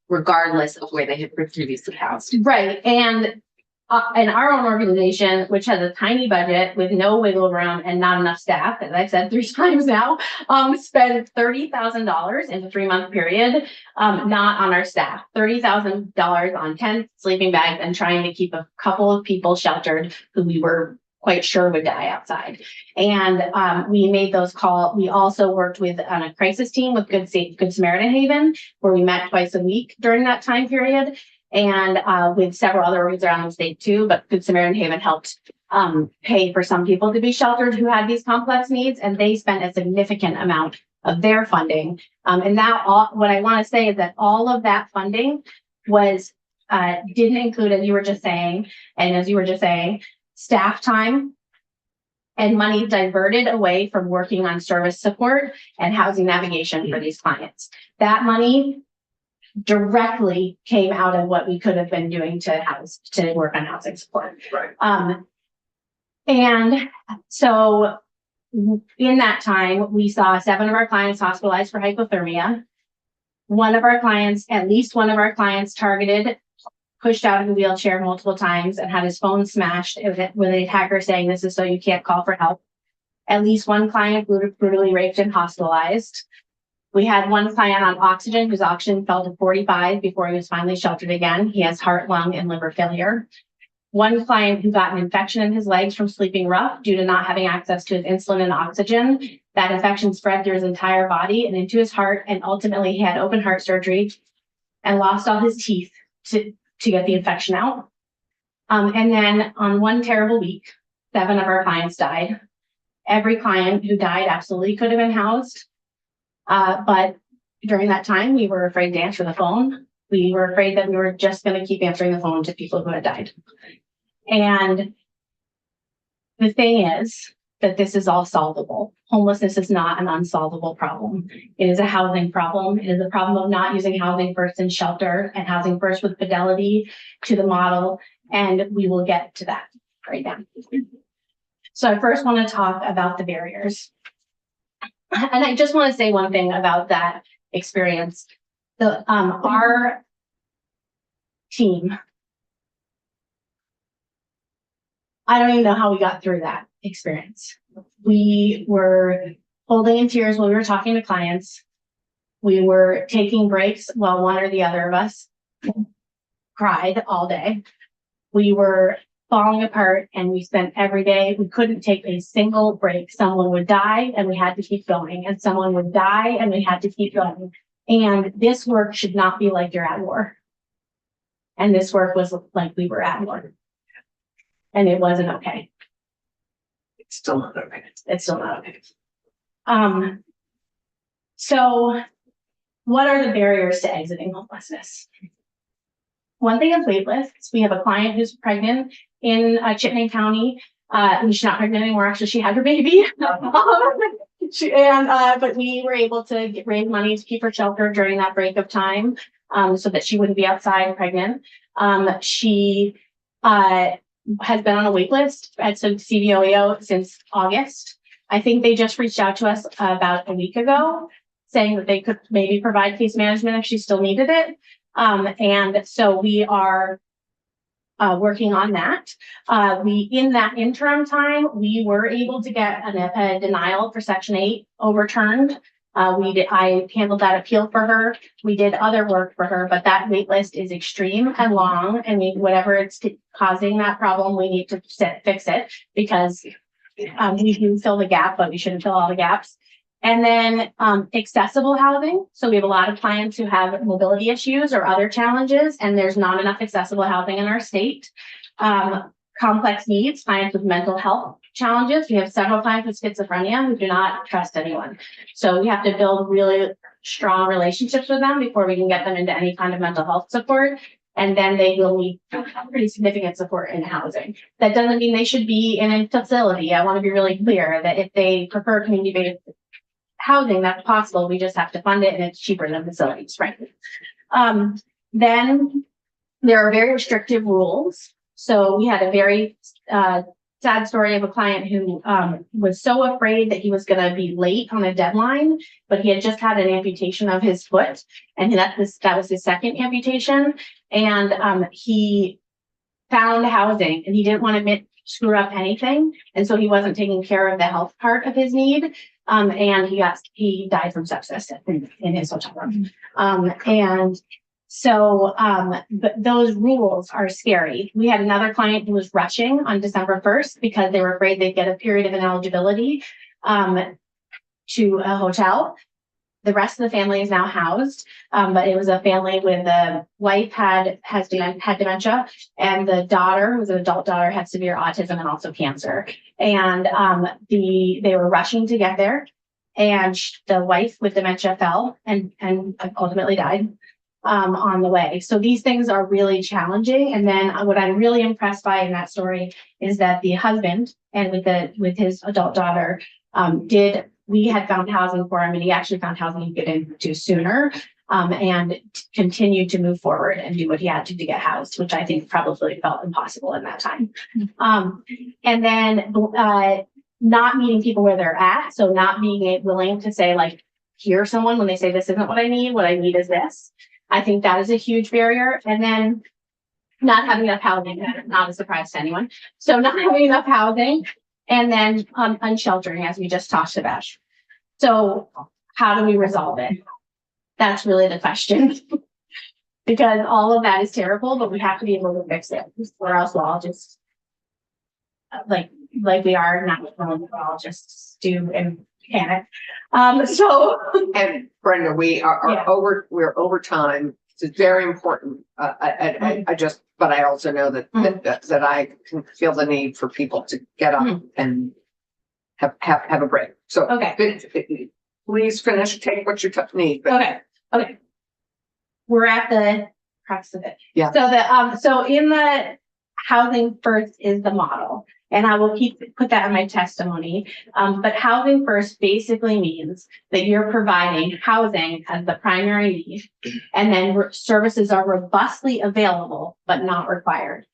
regardless of where they have been previously housed. Right. And our own organization, which has a tiny budget with no wiggle room and not enough staff, as I've said 3 times now, spent $30,000 in a 3-month period, not on our staff, $30,000 on tents, sleeping bags, and trying to keep a couple of people sheltered who we were quite sure would die outside. And we made those calls. We also worked on a crisis team with Good Samaritan Haven, where we met twice a week during that time period, and with several other organizations around the state too. But Good Samaritan Haven helped pay for some people to be sheltered who had these complex needs, and they spent a significant amount of their funding. And now what I want to say is that all of that funding was didn't include, as you were just saying, staff time and money diverted away from working on service support and housing navigation for these clients. That money directly came out of what we could have been doing to work on housing support. Right. And so in that time, we saw 7 of our clients hospitalized for hypothermia. At least one of our clients targeted, pushed out of the wheelchair multiple times and had his phone smashed with an attacker saying, "This is so you can't call for help." At least one client brutally raped and hospitalized. We had one client on oxygen whose oxygen fell to 45 before he was finally sheltered again. He has heart, lung, and liver failure. One client who got an infection in his legs from sleeping rough due to not having access to his insulin and oxygen. That infection spread through his entire body and into his heart, and ultimately he had open heart surgery and lost all his teeth to get the infection out. And then on one terrible week, 7 of our clients died. Every client who died absolutely could have been housed. But during that time, we were afraid to answer the phone. We were afraid that we were just going to keep answering the phone to people who had died. And the thing is that this is all solvable. Homelessness is not an unsolvable problem. It is a housing problem. It is a problem of not using housing first and shelter and housing first with fidelity to the model. And we will get to that right now. So I first want to talk about the barriers. And I just want to say one thing about that experience. Our team, I don't even know how we got through that experience. We were holding in tears when we were talking to clients. We were taking breaks while one or the other of us cried all day. We were falling apart, and we spent every day, we couldn't take a single break. Someone would die and we had to keep going, and someone would die and we had to keep going. And this work should not be like you're at war. And this work was like we were at war. And it wasn't okay. It's still not okay. It's still not okay. So what are the barriers to exiting homelessness? One thing is wait lists. We have a client who's pregnant in Chittenden County. She's not pregnant anymore. Actually, she had her baby. But we were able to raise money to keep her sheltered during that break of time, so that she wouldn't be outside pregnant. She has been on a wait list at CVOEO since August. I think they just reached out to us about a week ago saying that they could maybe provide case management if she still needed it. And so we are working on that. In that interim time, we were able to get a denial for Section 8 overturned. I handled that appeal for her. We did other work for her, but that wait list is extreme and long. And whatever it's causing that problem, we need to fix it, because we do fill the gap, but we shouldn't fill all the gaps. And then accessible housing. So we have a lot of clients who have mobility issues or other challenges, and there's not enough accessible housing in our state. Complex needs, clients with mental health challenges. We have several clients with schizophrenia who do not trust anyone. So we have to build really strong relationships with them before we can get them into any kind of mental health support. And then they will need pretty significant support in housing. That doesn't mean they should be in a facility. I want to be really clear that if they prefer community-based housing, that's possible. We just have to fund it, and it's cheaper than facilities, frankly. Then there are very restrictive rules. So we had a very sad story of a client who was so afraid that he was going to be late on a deadline, but he had just had an amputation of his foot, and that was his second amputation. And he found housing, and he didn't want to screw up anything, and so he wasn't taking care of the health part of his need. And he died from sepsis in his hotel room. And so, but those rules are scary. We had another client who was rushing on December 1st because they were afraid they'd get a period of ineligibility to a hotel. The rest of the family is now housed, but it was a family with the wife had dementia, and the daughter, who was an adult daughter, had severe autism and also cancer. And they were rushing to get there, and the wife with dementia fell and ultimately died. on the way. So these things are really challenging. And then what I'm really impressed by in that story is that the husband and with his adult daughter, we had found housing for him, and he actually found housing he could get into sooner, and continued to move forward and do what he had to get housed, which I think probably felt impossible in that time. And then not meeting people where they're at. So not being willing to say, like, hear someone when they say, this isn't what I need is this. I think that is a huge barrier. And then not having enough housing, not a surprise to anyone. So not having enough housing, and then unsheltering, as we just talked about. So how do we resolve it? That's really the question. Because all of that is terrible, but we have to be able to fix it, or else we'll all just like we are now, we'll all just stew and panic. And Brenda, we're over time. It's very important. But I also know that I can feel the need for people to get up and have a break. So okay, please finish. Take what you need. Okay. We're at the crux of it. Yeah. So so in the housing first is the model, and I will put that in my testimony. But housing first basically means that you're providing housing as the primary need, and then services are robustly available but not required.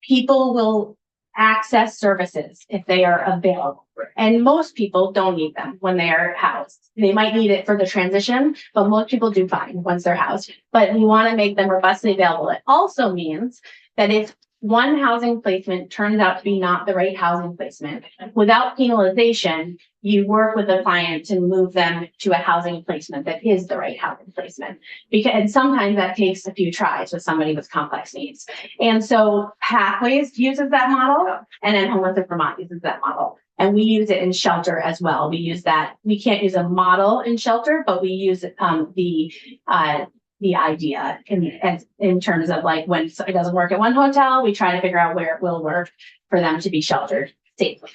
People will access services if they are available, and most people don't need them when they are housed. They might need it for the transition, but most people do fine once they're housed. But we want to make them robustly available. It also means that if one housing placement turns out to be not the right housing placement, without penalization, you work with the client to move them to a housing placement that is the right housing placement. And sometimes that takes a few tries with somebody with complex needs. And so Pathways uses that model, and then Homelessness Vermont uses that model. And we use it in shelter as well. We use that. We can't use a model in shelter, but we use the idea in terms of, like, when it doesn't work at one hotel, we try to figure out where it will work for them to be sheltered safely.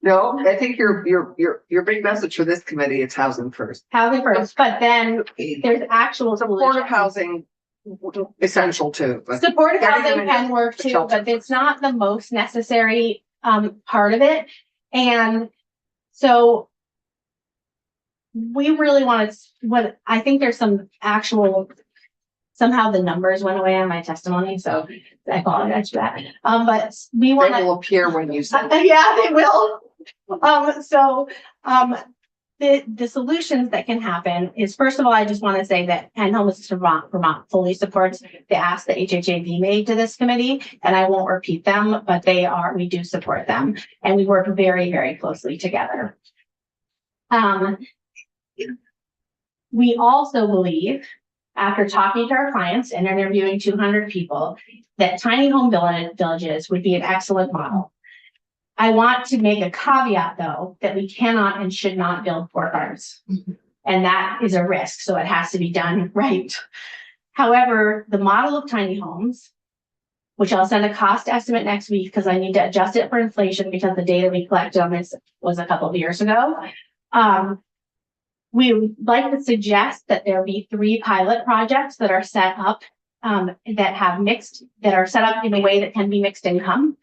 No, I think your big message for this committee is housing first. Housing first, but then there's actual supportive housing essential too. Supportive housing can work too, but it's not the most necessary part of it. And so we really want to, I think there's some actual, somehow the numbers went away on my testimony, so I apologize for that. But we want to. They will appear when you say. Yeah, they will. The solutions that can happen is, first of all, I just want to say that Homelessness Vermont fully supports the ask that HHAB made to this committee, and I won't repeat them, but we do support them, and we work very, very closely together. We also believe, after talking to our clients and interviewing 200 people, that tiny home villages would be an excellent model. I want to make a caveat, though, that we cannot and should not build port farms. And that is a risk, so it has to be done right. However, the model of tiny homes, which I'll send a cost estimate next week because I need to adjust it for inflation because the data we collected on this was a couple of years ago. We would like to suggest that there be 3 pilot projects that are set up that are set up in a way that can be mixed income.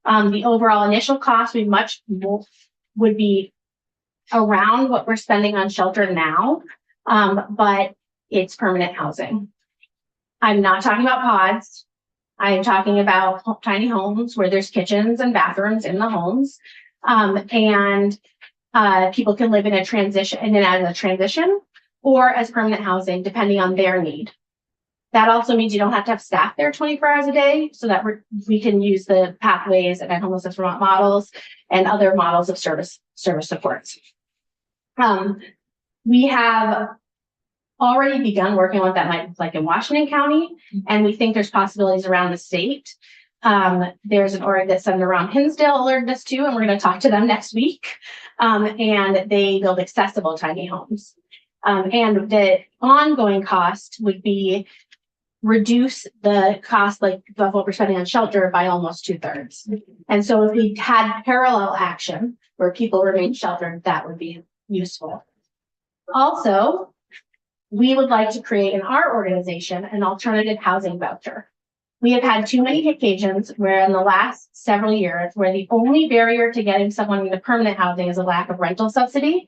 The overall initial cost would be around what we're spending on shelter now, but it's permanent housing. I'm not talking about pods. I am talking about tiny homes where there's kitchens and bathrooms in the homes, and people can live in a transition, as a transition or as permanent housing, depending on their need. That also means you don't have to have staff there 24 hours a day, so that we can use the Pathways and Homelessness Vermont models and other models of service supports. We have already begun working on what that might look like in Washington County, and we think there's possibilities around the state. There's an org that Senator Ron Hinsdale alerted us to, and we're going to talk to them next week. And they build accessible tiny homes. And the ongoing cost would be reduce the cost of what we're spending on shelter by almost 2/3. And so if we had parallel action where people remain sheltered, that would be useful. Also, we would like to create in our organization an alternative housing voucher. We have had too many occasions where in the last several years, where the only barrier to getting someone into permanent housing is a lack of rental subsidy.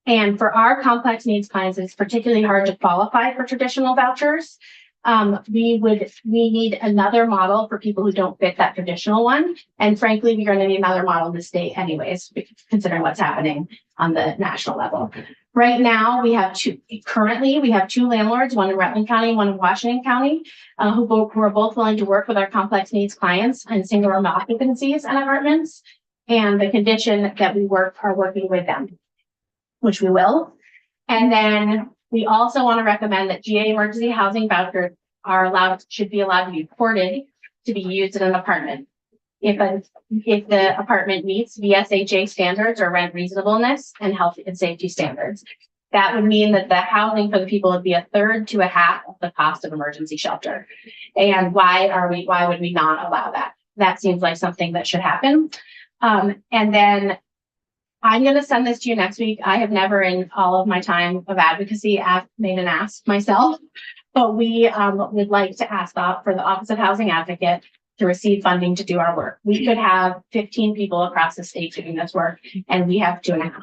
And for our complex needs clients, it's particularly hard to qualify for traditional vouchers. We need another model for people who don't fit that traditional one. And frankly, we're going to need another model in the state anyways, considering what's happening on the national level. Right now, we have two landlords, one in Rutland County, one in Washington County, who are both willing to work with our complex needs clients on single room occupancies and apartments. And the condition that we are working with them, which we will. And then we also want to recommend that GA emergency housing vouchers should be allowed to be ported to be used in an apartment. If the apartment meets VSHA standards or rent reasonableness and health and safety standards, that would mean that the housing for the people would be a third to a half of the cost of emergency shelter. And why would we not allow that? That seems like something that should happen. And then I'm going to send this to you next week. I have never in all of my time of advocacy made an ask myself, but we would like to ask for the Office of Housing Advocate to receive funding to do our work. We could have 15 people across the state doing this work, and we have 2.5.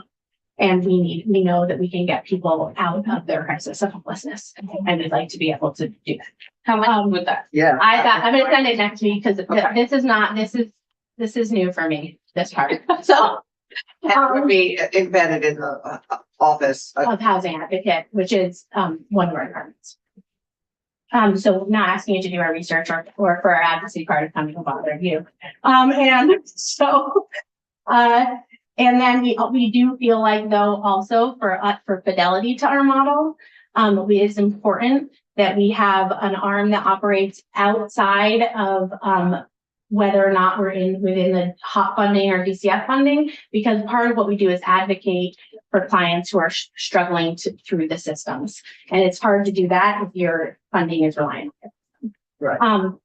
And we know that we can get people out of their crisis of homelessness, and we'd like to be able to do that. How much would that? Yeah. I'm going to send it next week because Okay. this is new for me, this part. So. That would be embedded in the office. Of Housing Advocate, which is one of our departments. So not asking you to do our research or for our advocacy part of coming to bother you. And then we do feel like though also for fidelity to our model, it's important that we have an arm that operates outside of whether or not we're within the HOP funding or DCF funding, because part of what we do is advocate for clients who are struggling through the systems. And it's hard to do that if your funding is reliant. Right. And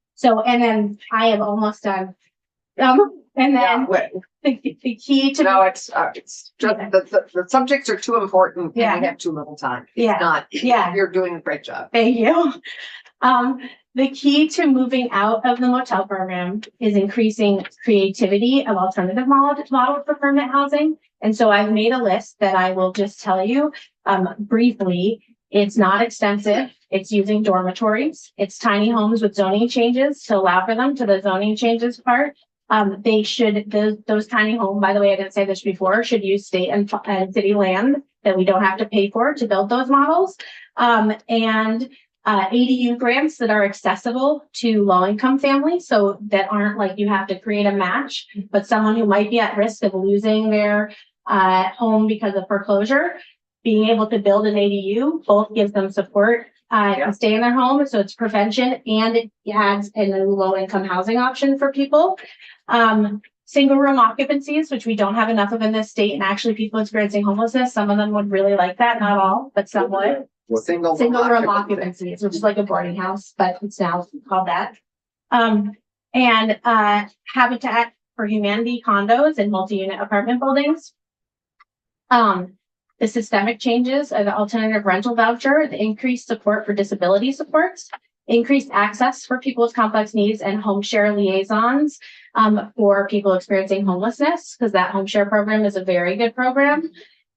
then I have almost done. And then the key to it's just the subjects are too important and we have too little time. You're doing a great job. Thank you. The key to moving out of the motel program is increasing creativity of alternative models for permanent housing. And so I've made a list that I will just tell you briefly. It's not extensive. It's using dormitories. It's tiny homes with zoning changes to allow for them to the zoning changes part. Those tiny homes, by the way, I didn't say this before, should use state and city land that we don't have to pay for to build those models. ADU grants that are accessible to low-income families, so that aren't like you have to create a match, but someone who might be at risk of losing their home because of foreclosure, being able to build an ADU both gives them support to stay in their home. So it's prevention and it adds a low-income housing option for people. Single room occupancies, which we don't have enough of in this state, and actually people experiencing homelessness, some of them would really like that, not all, but some would. Single room occupancies, which is like a boarding house, but it's now called that. And Habitat for Humanity condos and multi-unit apartment buildings. The systemic changes of the alternative rental voucher, the increased support for disability supports, increased access for people with complex needs, and home share liaisons for people experiencing homelessness, because that home share program is a very good program.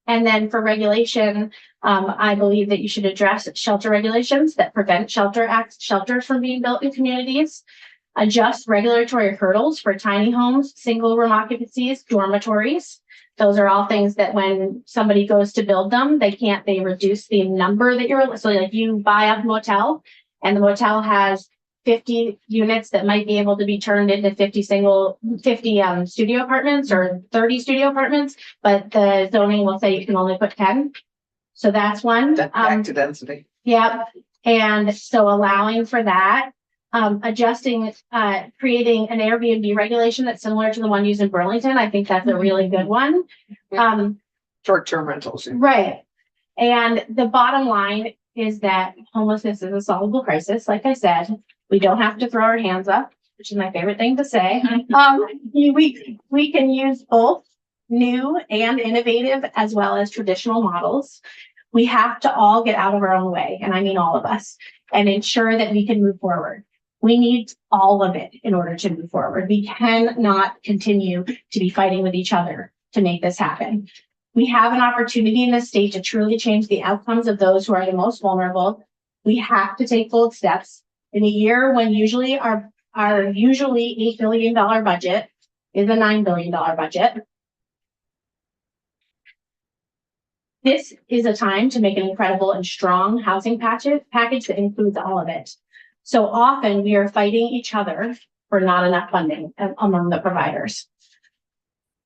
And then for regulation, I believe that you should address shelter regulations that prevent shelters from being built in communities, adjust regulatory hurdles for tiny homes, single room occupancies, dormitories. Those are all things that when somebody goes to build them, they reduce the number that so like you buy a motel and the motel has 50 units that might be able to be turned into 50 studio apartments or 30 studio apartments, but the zoning will say you can only put 10. So that's one. Back to density. Yeah. And so allowing for that, adjusting, creating an Airbnb regulation that's similar to the one used in Burlington. I think that's a really good one. Short-term rentals. Right. And the bottom line is that homelessness is a solvable crisis. Like I said, we don't have to throw our hands up, which is my favorite thing to say. We can use both new and innovative as well as traditional models. We have to all get out of our own way, and I mean all of us, and ensure that we can move forward. We need all of it in order to move forward. We cannot continue to be fighting with each other to make this happen. We have an opportunity in this state to truly change the outcomes of those who are the most vulnerable. We have to take bold steps. In a year when usually our usually $8 billion budget is a $9 billion budget, this is a time to make an incredible and strong housing package that includes all of it. So often we are fighting each other for not enough funding among the providers,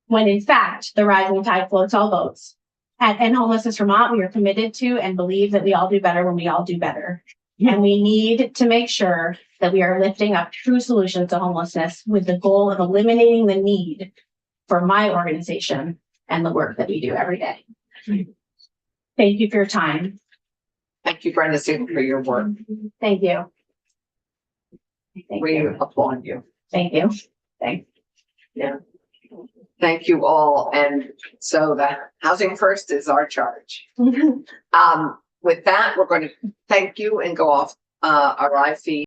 when in fact, the rising tide floats all boats. At End Homelessness Vermont, we are committed to and believe that we all do better when we all do better. And we need to make sure that we are lifting up true solutions to homelessness with the goal of eliminating the need for my organization and the work that we do every day. Thank you for your time. Thank you, Brenda Sue, for your work. Thank you. Thank We you. applaud you. Thank you. Thanks. Thank you all. And so the Housing First is our charge. With that, we're going to thank you and go off our live feed.